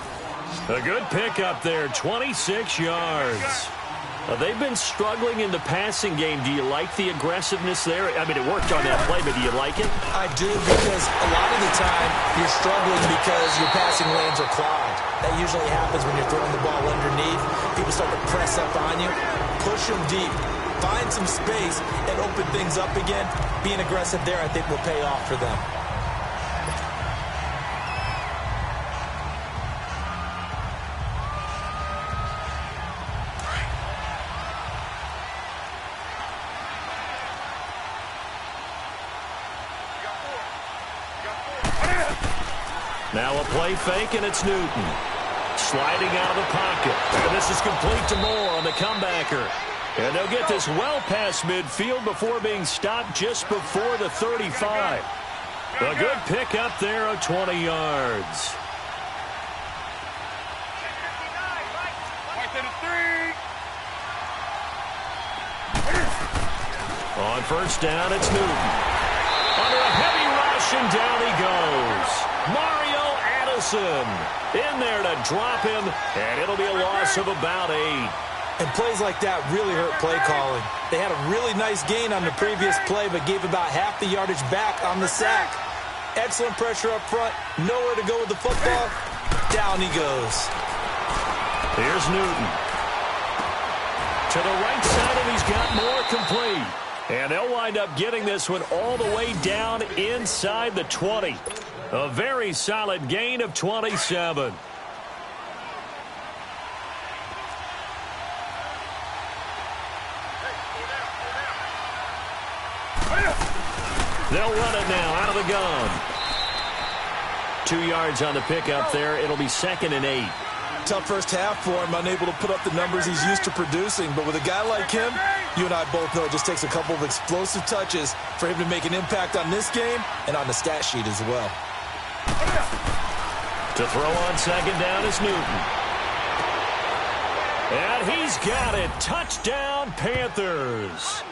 Speaker 2: A good pickup there, 26 yards. They've been struggling in the passing game. Do you like the aggressiveness there? I mean, it worked on that play, but do you like it?
Speaker 4: I do, because a lot of the time you're struggling because your passing lanes are clogged. That usually happens when you're throwing the ball underneath. People start to press up on you. Push them deep. Find some space and open things up again. Being aggressive there, I think, will pay off for them.
Speaker 2: Now a play fake, and it's Newton. Sliding out of the pocket. And this is complete to Moore on the comebacker. And they'll get this well past midfield before being stopped just before the 35. A good pickup there of 20 yards. On first down, it's Newton. Under a heavy rush, and down he goes. Mario Addison in there to drop him, and it'll be a loss of about 8.
Speaker 4: And plays like that really hurt play calling. They had a really nice gain on the previous play, but gave about half the yardage back on the sack. Excellent pressure up front. Nowhere to go with the football. Down he goes.
Speaker 2: Here's Newton. To the right side, and he's got more complete. And they'll wind up getting this one all the way down inside the 20. A very solid gain of 27. They'll run it now out of the gun. 2 yards on the pickup there. It'll be 2nd and 8.
Speaker 4: Tough first half for him, unable to put up the numbers he's used to producing. But with a guy like him, you and I both know it just takes a couple of explosive touches for him to make an impact on this game and on the stat sheet as well.
Speaker 2: To throw on 2nd down is Newton. And he's got it. Touchdown, Panthers.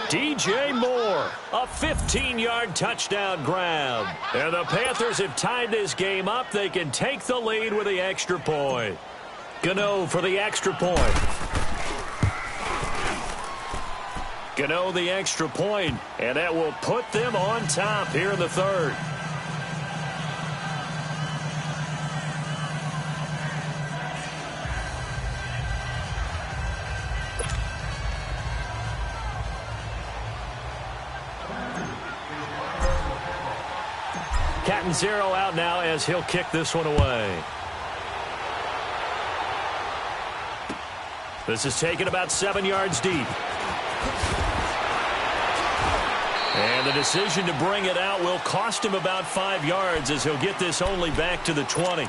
Speaker 2: DJ Moore, a 15-yard touchdown grab. And the Panthers have tied this game up. They can take the lead with the extra point. Gano for the extra point. Gano the extra point, and that will put them on top here in the 3rd. Cat and 0 out now as he'll kick this one away. This is taken about 7 yards deep. And the decision to bring it out will cost him about 5 yards as he'll get this only back to the 20.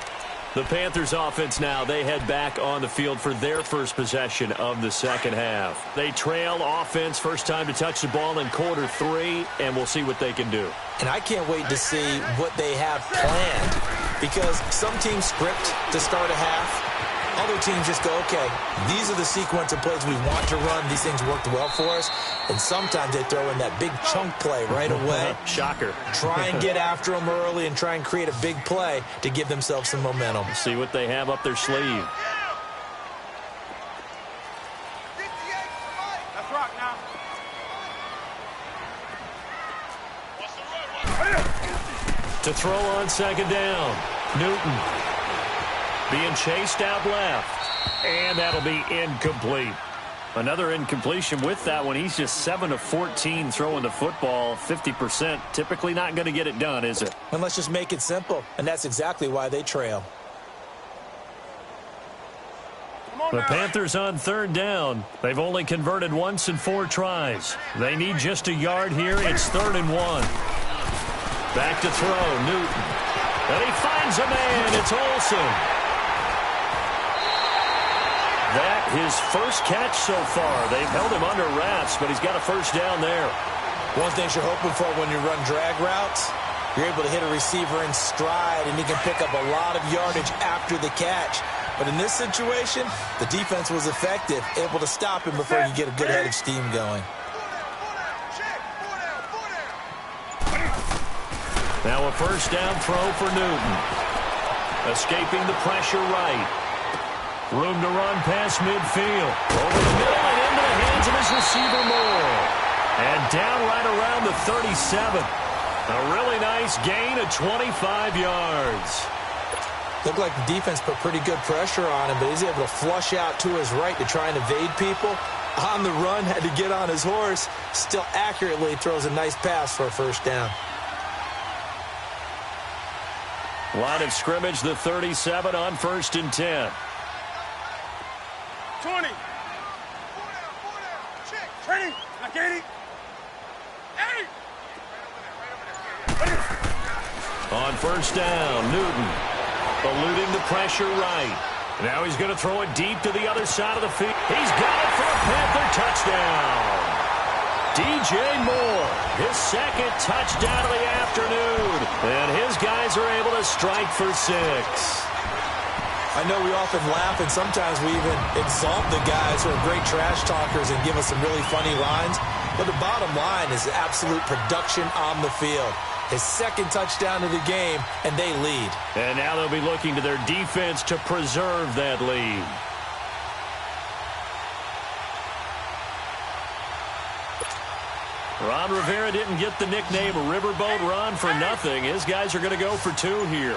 Speaker 2: The Panthers offense now, they head back on the field for their first possession of the second half. They trail offense, first time to touch the ball in quarter 3, and we'll see what they can do.
Speaker 4: And I can't wait to see what they have planned, because some teams script to start a half. Other teams just go, okay, these are the sequence of plays we want to run. These things worked well for us. And sometimes they throw in that big chunk play right away.
Speaker 2: Shocker.
Speaker 4: Try and get after them early and try and create a big play to give themselves some momentum.
Speaker 2: See what they have up their sleeve.
Speaker 3: Let's rock now.
Speaker 2: To throw on 2nd down, Newton. Being chased out left. And that'll be incomplete. Another incompletion with that one. He's just 7 of 14 throwing the football. 50%. Typically not going to get it done, is it?
Speaker 4: And let's just make it simple. And that's exactly why they trail.
Speaker 2: The Panthers on 3rd down. They've only converted once in 4 tries. They need just a yard here. It's 3rd and 1. Back to throw, Newton. And he finds a man. It's Olsen. That his first catch so far. They've held him under wraps, but he's got a first down there.
Speaker 4: One thing you're hoping for when you run drag routes, you're able to hit a receiver in stride, and he can pick up a lot of yardage after the catch. But in this situation, the defense was effective, able to stop him before you get a good head of steam going.
Speaker 2: Now a first down throw for Newton. Escaping the pressure right. Room to run past midfield. Over the middle and into the hands of his receiver Moore. And down right around the 37. A really nice gain of 25 yards.
Speaker 4: Looked like the defense put pretty good pressure on him, but he's able to flush out to his right to try and evade people. On the run, had to get on his horse. Still accurately throws a nice pass for a first down.
Speaker 2: Line of scrimmage, the 37 on 1st and 10.
Speaker 3: 20. Training. Like 80. 80.
Speaker 2: On first down, Newton eluding the pressure right. Now he's going to throw it deep to the other side of the field. He's got it for a Panther touchdown. DJ Moore, his 2nd touchdown of the afternoon. And his guys are able to strike for 6.
Speaker 4: I know we often laugh, and sometimes we even exalt the guys who are great trash talkers and give us some really funny lines. But the bottom line is absolute production on the field. His second touchdown of the game, and they lead.
Speaker 2: And now they'll be looking to their defense to preserve that lead. Ron Rivera didn't get the nickname Riverboat Ron for nothing. His guys are going to go for two here.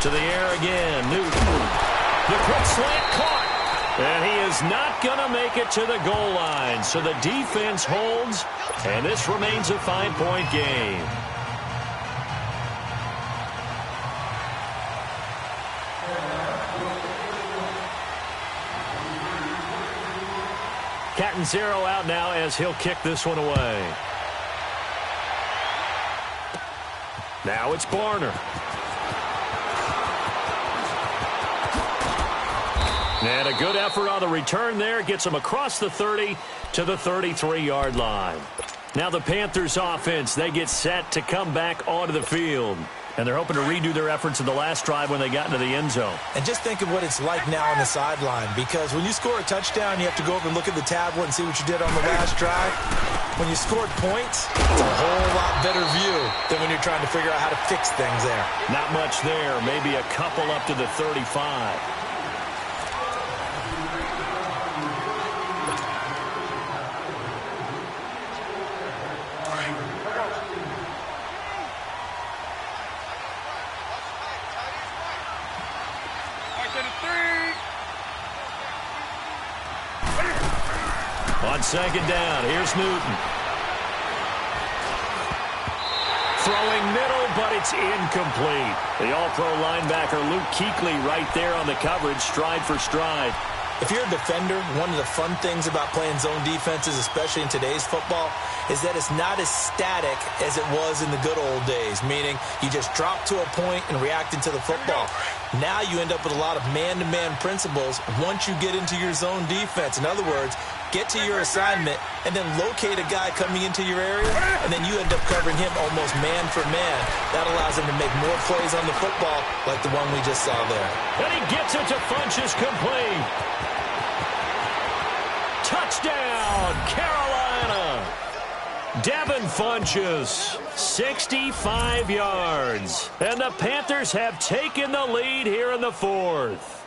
Speaker 2: To the air again, Newton. The quick slant caught. And he is not going to make it to the goal line. So the defense holds, and this remains a 5-point game. Catanzaro out now as he'll kick this one away. Now it's Barner. And a good effort on the return there. Gets him across the 30 to the 33-yard line. Now the Panthers offense, they get set to come back onto the field. And they're hoping to redo their efforts in the last drive when they got into the end zone.
Speaker 4: And just think of what it's like now on the sideline, because when you score a touchdown, you have to go over and look at the tablet and see what you did on the last drive. When you scored points, it's a whole lot better view than when you're trying to figure out how to fix things there.
Speaker 2: Not much there. Maybe a couple up to the 35. On second down, here's Newton. Throwing middle, but it's incomplete. The all-pro linebacker Luke Kuechly right there on the coverage, stride for stride.
Speaker 4: If you're a defender, one of the fun things about playing zone defenses, especially in today's football, is that it's not as static as it was in the good old days, meaning you just drop to a point and react into the football. Now you end up with a lot of man-to-man principles once you get into your zone defense. In other words, get to your assignment and then locate a guy coming into your area, and then you end up covering him almost man for man. That allows him to make more plays on the football like the one we just saw there.
Speaker 2: And he gets it to Funchess complete. Touchdown, Carolina. Devin Funchess, 65 yards. And the Panthers have taken the lead here in the fourth.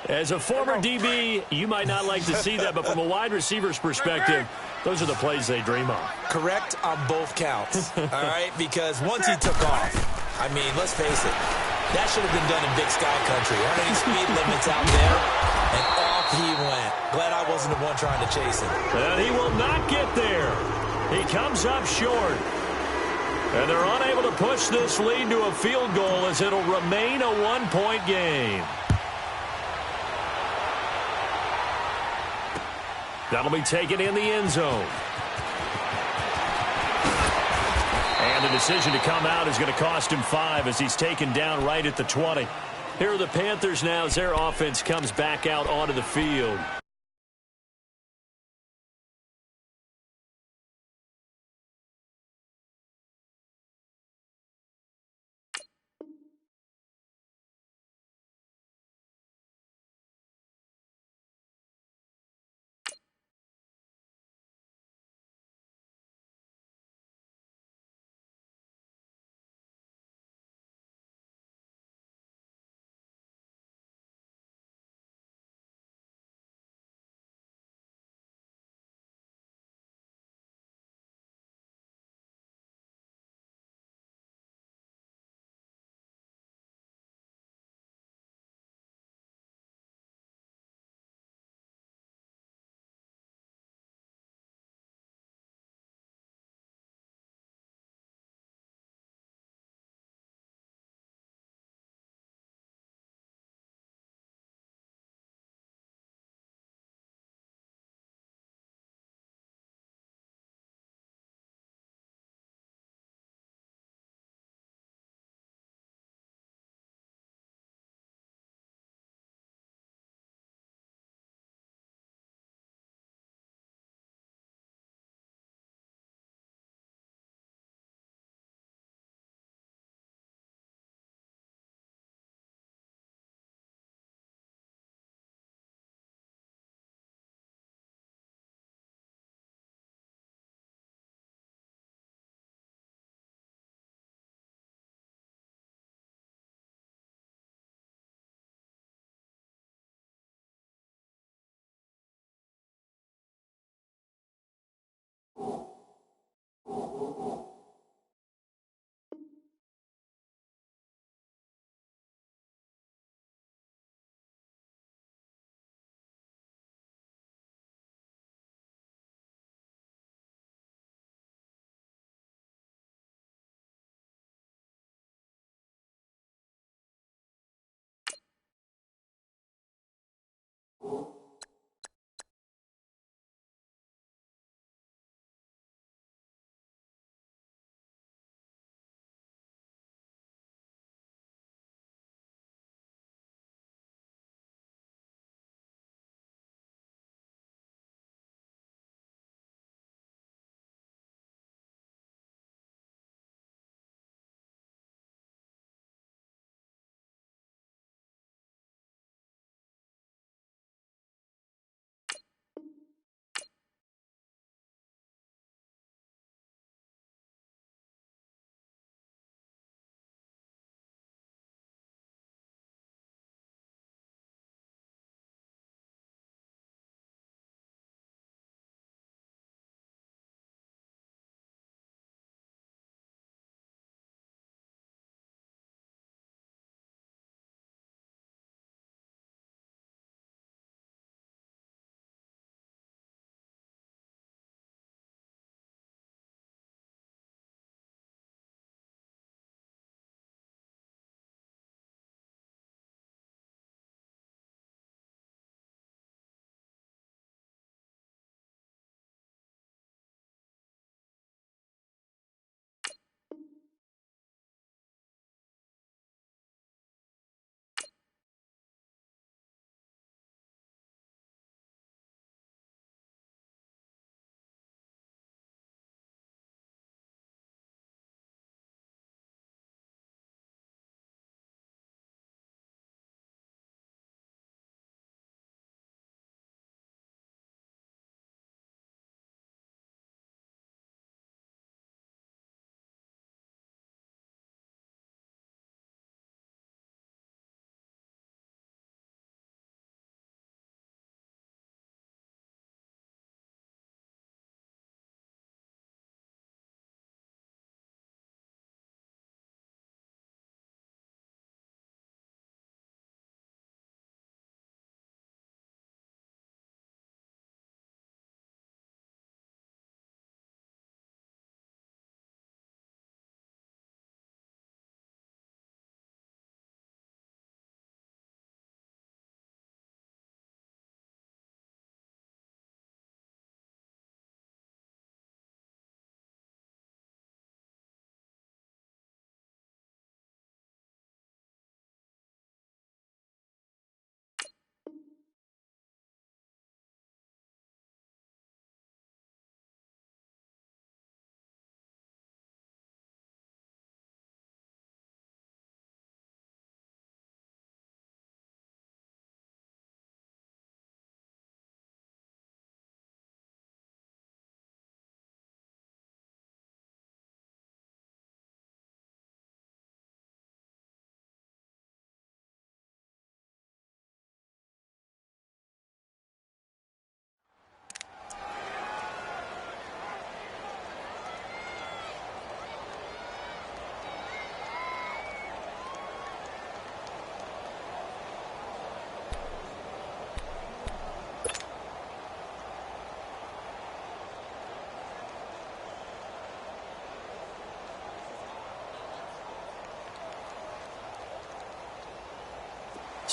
Speaker 2: As a former DB, you might not like to see that, but from a wide receiver's perspective, those are the plays they dream of.
Speaker 4: Correct on both counts, all right? Because once he took off, I mean, let's face it, that should have been done in Big Sky Country. Aren't any speed limits out there? And off he went. Glad I wasn't the one trying to chase him.
Speaker 2: And he will not get there. He comes up short. And they're unable to push this lead to a field goal as it'll remain a one-point game. That'll be taken in the end zone. And the decision to come out is going to cost him 5 as he's taken down right at the 20. Here are the Panthers now as their offense comes back out onto the field.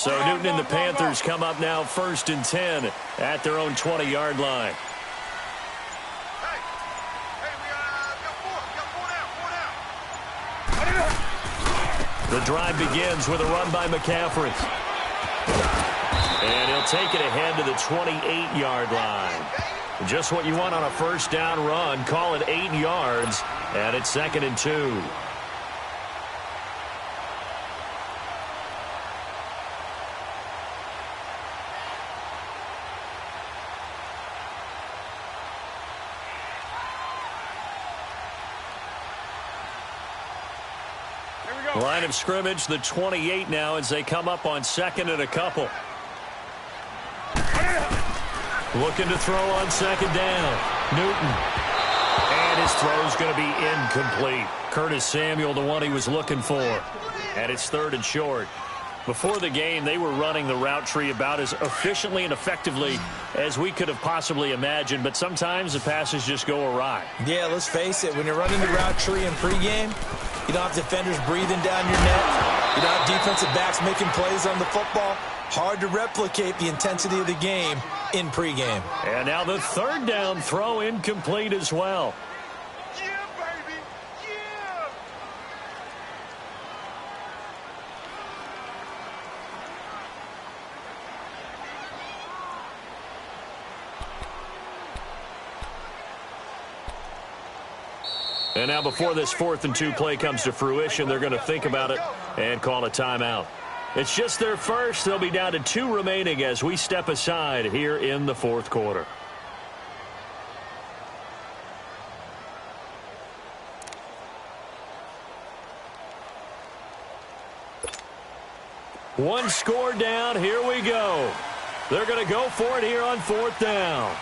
Speaker 2: So Newton and the Panthers come up now 1st and 10 at their own 20-yard line. The drive begins with a run by McCaffrey. And he'll take it ahead to the 28-yard line. Just what you want on a first down run. Call it 8 yards, and it's 2nd and 2. Line of scrimmage, the 28 now as they come up on 2nd and a couple. Looking to throw on 2nd down. Newton. And his throw's going to be incomplete. Curtis Samuel, the one he was looking for. And it's 3rd and short. Before the game, they were running the route tree about as efficiently and effectively as we could have possibly imagined, but sometimes the passes just go awry.
Speaker 4: Yeah, let's face it, when you're running the route tree in pregame, you don't have defenders breathing down your neck. You know, defensive backs making plays on the football, hard to replicate the intensity of the game in pregame.
Speaker 2: And now the third down throw incomplete as well.
Speaker 3: Yeah, baby. Yeah.
Speaker 2: And now before this 4th and 2 play comes to fruition, they're going to think about it and call a timeout. It's just their first. They'll be down to 2 remaining as we step aside here in the 4th quarter. One score down. Here we go. They're going to go for it here on 4th down.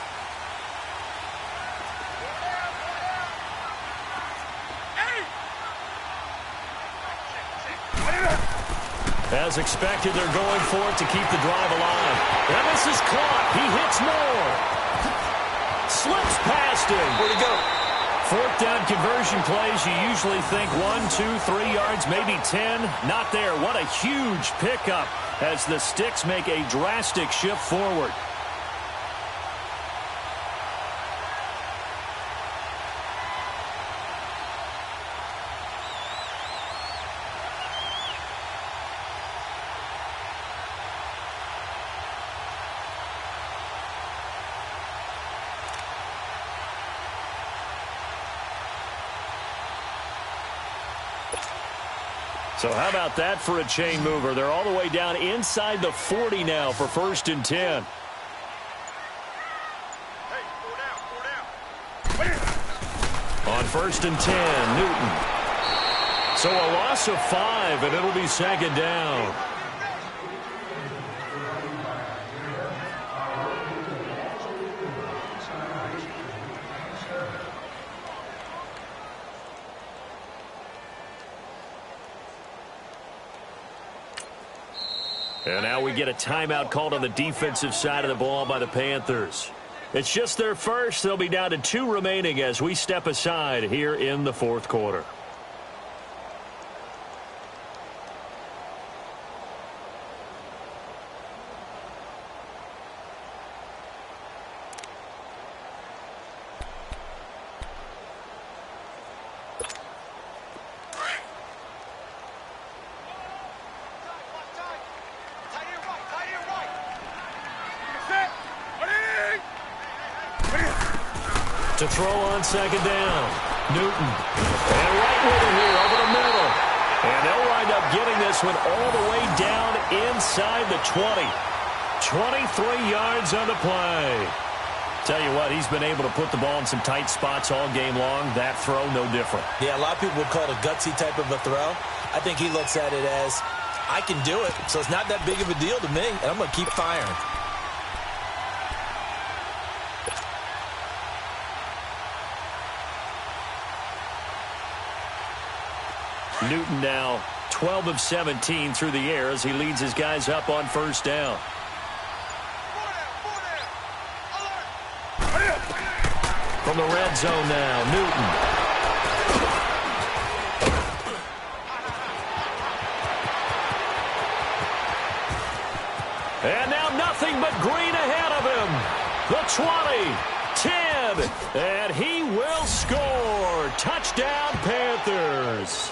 Speaker 2: As expected, they're going for it to keep the drive alive. And this is caught. He hits Moore. Slips past him.
Speaker 4: Where'd he go?
Speaker 2: 4th down conversion plays, you usually think 1, 2, 3 yards, maybe 10. Not there. What a huge pickup as the Sticks make a drastic shift forward. So how about that for a chain mover? They're all the way down inside the 40 now for 1st and 10.
Speaker 3: Hey, 4 down.
Speaker 2: On 1st and 10, Newton. So a loss of 5, and it'll be 2nd down. And now we get a timeout called on the defensive side of the ball by the Panthers. It's just their first. They'll be down to 2 remaining as we step aside here in the 4th quarter. To throw on 2nd down. Newton. And right with it here over the middle. And they'll wind up getting this one all the way down inside the 20. 23 yards on the play. Tell you what, he's been able to put the ball in some tight spots all game long. That throw, no different.
Speaker 4: Yeah, a lot of people would call it a gutsy type of a throw. I think he looks at it as, I can do it, so it's not that big of a deal to me, and I'm going to keep firing.
Speaker 2: Newton now 12 of 17 through the air as he leads his guys up on 1st down. From the red zone now, Newton. And now nothing but green ahead of him. The 20, 10, and he will score. Touchdown, Panthers.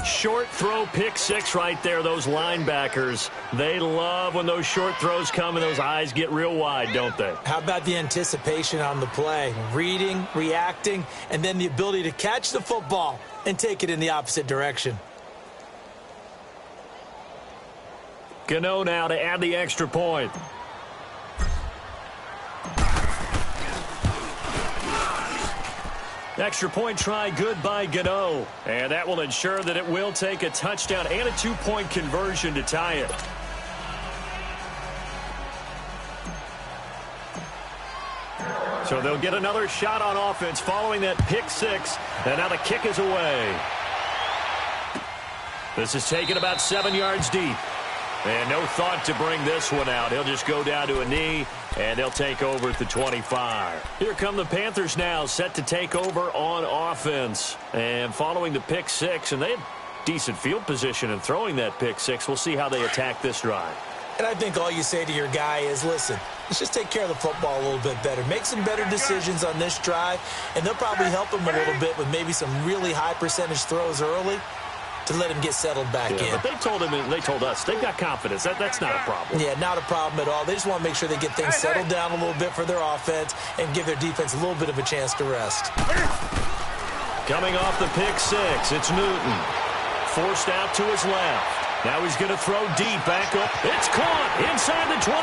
Speaker 2: Short throw, pick 6 right there. Those linebackers, they love when those short throws come and those eyes get real wide, don't they?
Speaker 4: How about the anticipation on the play? Reading, reacting, and then the ability to catch the football and take it in the opposite direction.
Speaker 2: Gano now to add the extra point. Extra point try good by Gano. And that will ensure that it will take a touchdown and a 2-point conversion to tie it. So they'll get another shot on offense following that pick 6. And now the kick is away. This is taken about 7 yards deep. And no thought to bring this one out. He'll just go down to a knee, and they'll take over at the 25. Here come the Panthers now, set to take over on offense. And following the pick 6, and they decent field position and throwing that pick six. We'll see how they attack this drive.
Speaker 4: And I think all you say to your guy is, listen, let's just take care of the football a little bit better. Make some better decisions on this drive, and they'll probably help him a little bit with maybe some really high percentage throws early to let him get settled back in.
Speaker 2: But they told him, and they told us, they've got confidence. That's not a problem.
Speaker 4: Yeah, not a problem at all. They just want to make sure they get things settled down a little bit for their offense and give their defense a little bit of a chance to rest.
Speaker 2: Coming off the pick six, it's Newton. Forced out to his left. Now he's going to throw deep back up. It's caught inside the 25.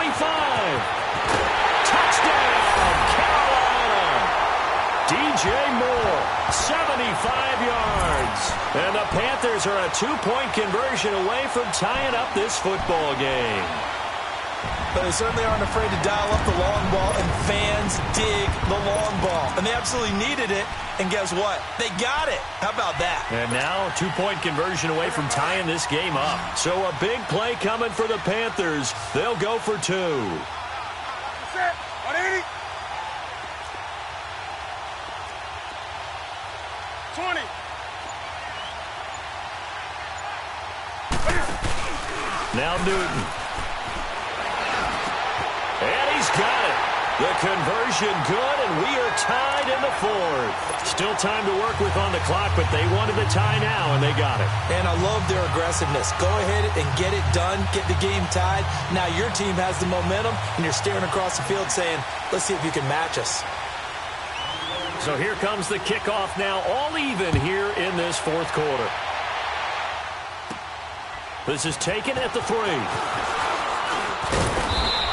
Speaker 2: Touchdown, Carolina. DJ Moore, 75 yards. And the Panthers are a 2-point conversion away from tying up this football game.
Speaker 4: But they certainly aren't afraid to dial up the long ball, and fans dig the long ball. And they absolutely needed it, and guess what? They got it. How about that?
Speaker 2: And now, 2-point conversion away from tying this game up. So a big play coming for the Panthers. They'll go for two.
Speaker 3: 180. 20.
Speaker 2: Now Newton. And he's got it. The conversion good, and we are tied in the fourth. Still time to work with on the clock, but they wanted the tie now, and they got it.
Speaker 4: And I love their aggressiveness. Go ahead and get it done, get the game tied. Now your team has the momentum, and you're staring across the field saying, let's see if you can match us.
Speaker 2: So here comes the kickoff now, all even here in this fourth quarter. This is taken at the 3.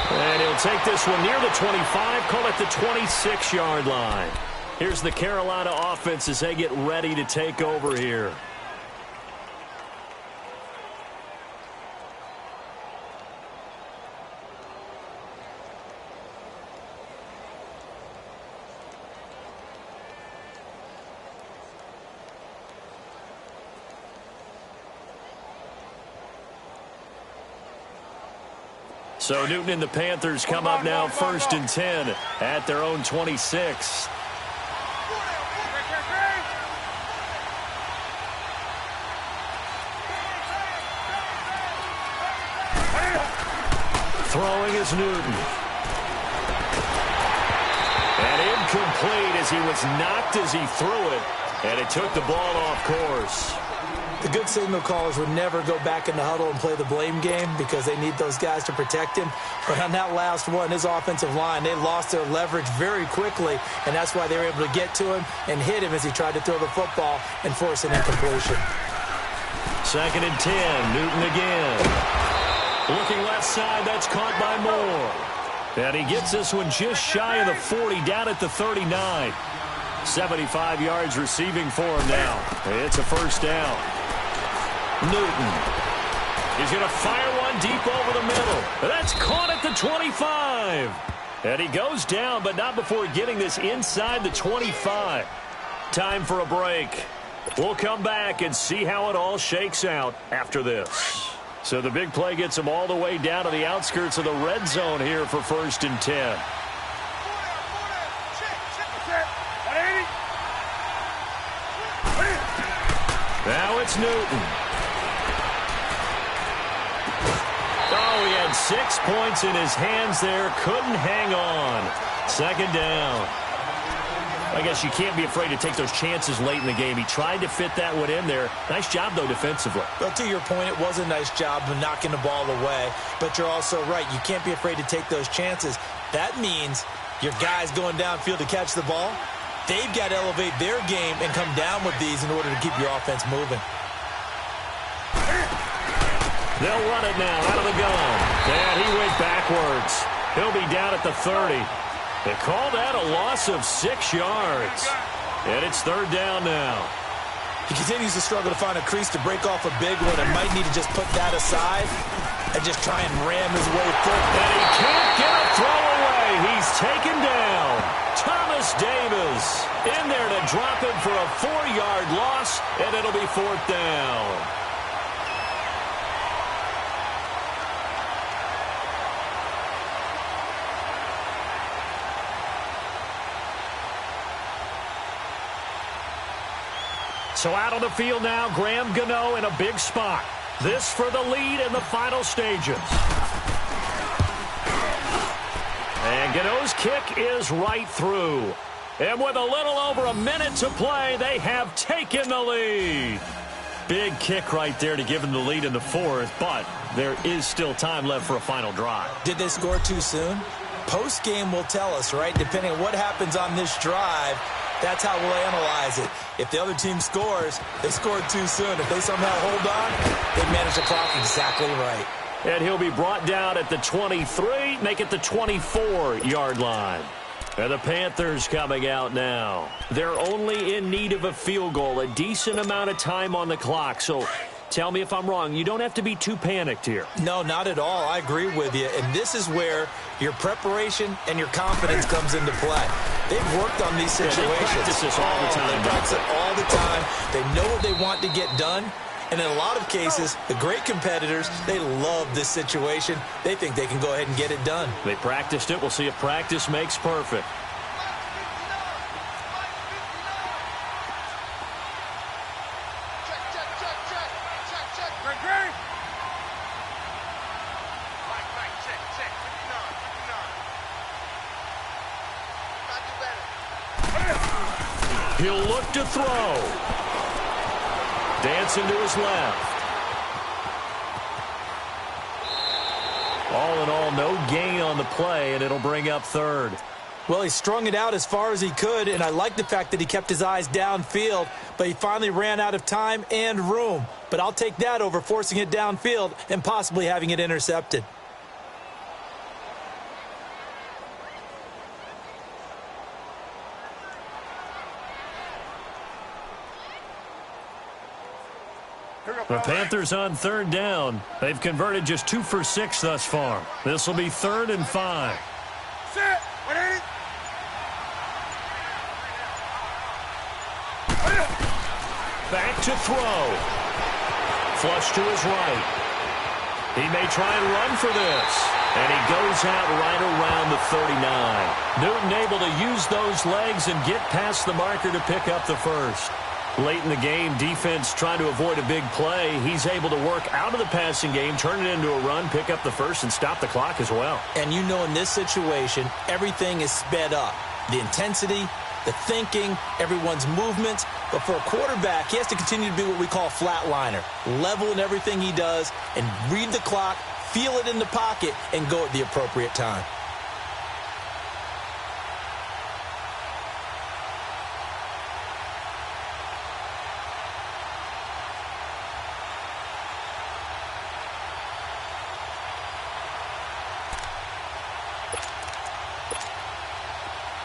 Speaker 2: And he'll take this one near the 25, call it the 26-yard line. Here's the Carolina offense as they get ready to take over here. So Newton and the Panthers come up now 1st and 10 at their own 26. Throwing is Newton. And incomplete as he was knocked as he threw it. And it took the ball off course.
Speaker 4: The good signal callers would never go back in the huddle and play the blame game because they need those guys to protect him. But on that last one, his offensive line, they lost their leverage very quickly, and that's why they were able to get to him and hit him as he tried to throw the football and force an incompletion.
Speaker 2: 2nd and 10, Newton again. Looking left side, that's caught by Moore. And he gets this one just shy of the 40, down at the 39. 75 yards receiving for him now. It's a first down. Newton. He's going to fire one deep over the middle. That's caught at the 25. And he goes down, but not before getting this inside the 25. Time for a break. We'll come back and see how it all shakes out after this. So the big play gets him all the way down to the outskirts of the red zone here for 1st and 10. Now it's Newton. Oh, he had 6 points in his hands there. Couldn't hang on. 2nd down. I guess you can't be afraid to take those chances late in the game. He tried to fit that one in there. Nice job, though, defensively.
Speaker 4: Well, to your point, it was a nice job of knocking the ball away. But you're also right. You can't be afraid to take those chances. That means your guys going downfield to catch the ball, they've got to elevate their game and come down with these in order to keep your offense moving.
Speaker 2: They'll run it now out of the gun. And he went backwards. He'll be down at the 30. They call that a loss of 6 yards. And it's 3rd down now.
Speaker 4: He continues to struggle to find a crease to break off a big one and might need to just put that aside and just try and ram his way through.
Speaker 2: And he can't get a throw away. He's taken down. Thomas Davis in there to drop him for a 4-yard loss, and it'll be 4th down. So out on the field now, Graham Gano in a big spot. This for the lead in the final stages. And Gano's kick is right through. And with a little over a minute to play, they have taken the lead. Big kick right there to give them the lead in the fourth, but there is still time left for a final drive.
Speaker 4: Did they score too soon? Post-game will tell us, right? Depending on what happens on this drive, that's how we'll analyze it. If the other team scores, they scored too soon. If they somehow hold on, they manage the clock exactly right.
Speaker 2: And he'll be brought down at the 23, make it the 24-yard line. And the Panthers coming out now. They're only in need of a field goal, a decent amount of time on the clock. So tell me if I'm wrong. You don't have to be too panicked here.
Speaker 4: No, not at all. I agree with you. And this is where your preparation and your confidence comes into play. They've worked on these situations.
Speaker 2: They practice this all the time.
Speaker 4: They practice it all the time. They know what they want to get done. And in a lot of cases, the great competitors, they love this situation. They think they can go ahead and get it done.
Speaker 2: They practiced it. We'll see if practice makes perfect. He'll look to throw. Dancing to his left. All in all, no gain on the play, and it'll bring up third.
Speaker 4: Well, he strung it out as far as he could, and I like the fact that he kept his eyes downfield, but he finally ran out of time and room. But I'll take that over forcing it downfield and possibly having it intercepted.
Speaker 2: The Panthers on third down. They've converted just 2 for 6 thus far. This will be 3rd and 5.
Speaker 3: Set. 180.
Speaker 2: Back to throw. Flush to his right. He may try and run for this. And he goes out right around the 39. Newton able to use those legs and get past the marker to pick up the first. Late in the game, defense trying to avoid a big play. He's able to work out of the passing game, turn it into a run, pick up the first, and stop the clock as well.
Speaker 4: And you know in this situation, everything is sped up. The intensity, the thinking, everyone's movements. But for a quarterback, he has to continue to be what we call flatliner. Level in everything he does and read the clock, feel it in the pocket, and go at the appropriate time.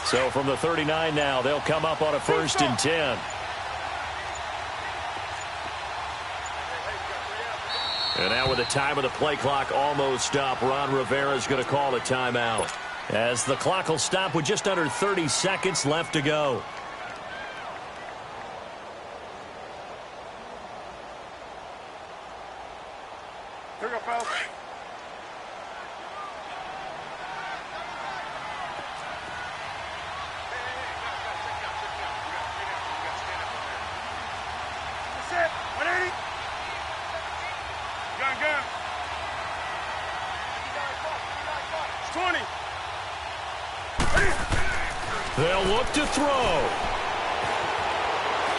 Speaker 2: So from the 39 now, they'll come up on a 1st and 10. And now with the time of the play clock almost up, Ron Rivera's going to call a timeout, as the clock will stop with just under 30 seconds left to go.
Speaker 3: Here we go, fellas. Set. 180. Gun. It's 20.
Speaker 2: They'll look to throw.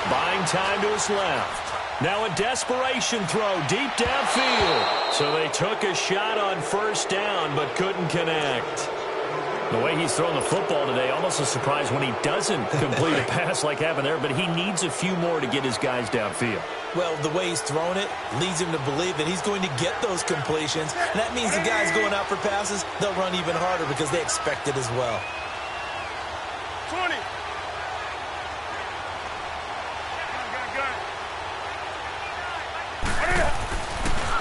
Speaker 2: Buying time to his left. Now a desperation throw deep downfield. So they took a shot on 1st down but couldn't connect. The way he's thrown the football today, almost a surprise when he doesn't complete a pass like happened there, but he needs a few more to get his guys downfield.
Speaker 4: Well, the way he's thrown it leads him to believe that he's going to get those completions. And that means the guys going out for passes, they'll run even harder because they expect it as well.
Speaker 3: 20. Gun.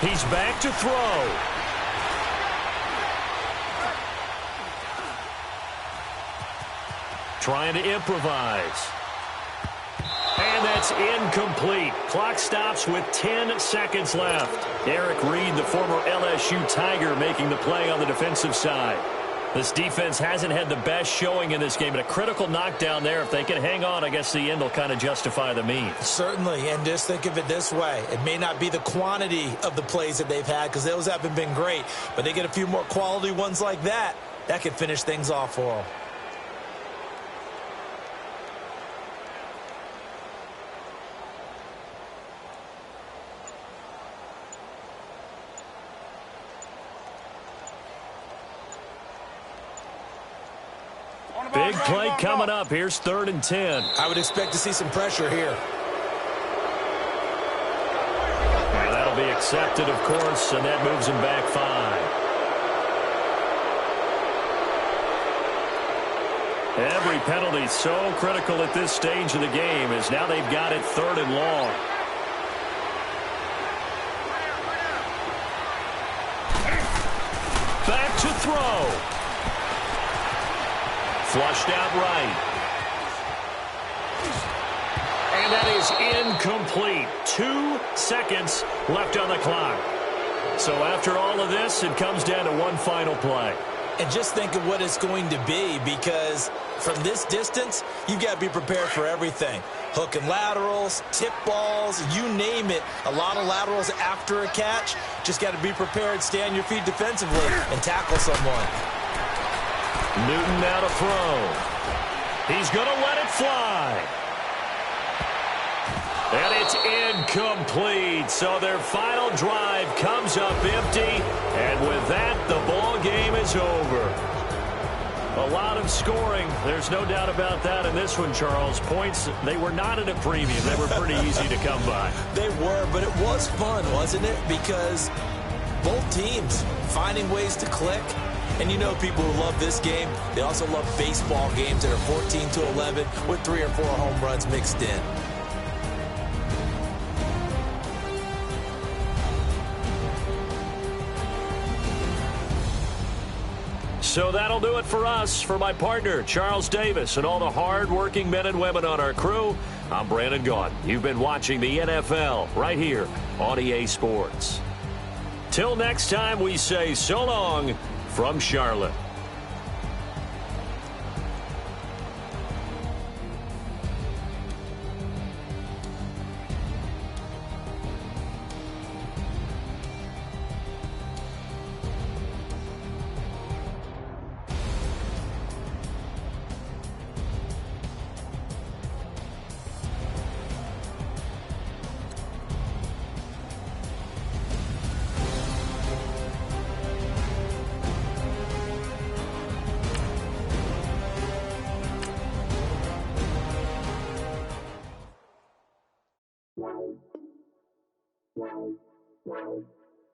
Speaker 2: He's back to throw. Trying to improvise. And that's incomplete. Clock stops with 10 seconds left. Eric Reed, the former LSU Tiger, making the play on the defensive side. This defense hasn't had the best showing in this game, but a critical knockdown there. If they can hang on, I guess the end will kind of justify the means.
Speaker 4: Certainly, and just think of it this way. It may not be the quantity of the plays that they've had because those haven't been great, but they get a few more quality ones like that. That could finish things off for them.
Speaker 2: Big play coming up. Here's 3rd and 10.
Speaker 4: I would expect to see some pressure here.
Speaker 2: And that'll be accepted, of course, and that moves him back 5. Every penalty so critical at this stage of the game as now they've got it 3rd and long. Back to throw. Flushed out right. And that is incomplete. 2 seconds left on the clock. So after all of this, it comes down to one final play.
Speaker 4: And just think of what it's going to be, because from this distance, you've got to be prepared for everything. Hook and laterals, tip balls, you name it. A lot of laterals after a catch. Just got to be prepared, stay on your feet defensively, and tackle someone.
Speaker 2: Newton now to throw. He's going to let it fly. And it's incomplete. So their final drive comes up empty. And with that, the ball game is over. A lot of scoring. There's no doubt about that in this one, Charles. Points, they were not at a premium. They were pretty easy to come by.
Speaker 4: They were, but it was fun, wasn't it? Because both teams finding ways to click. And you know people who love this game, they also love baseball games that are 14-11 with 3 or 4 home runs mixed in.
Speaker 2: So that'll do it for us. For my partner, Charles Davis, and all the hard-working men and women on our crew, I'm Brandon Gaudin. You've been watching the NFL right here on EA Sports. Till next time, we say so long from Charlotte.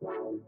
Speaker 6: Wow.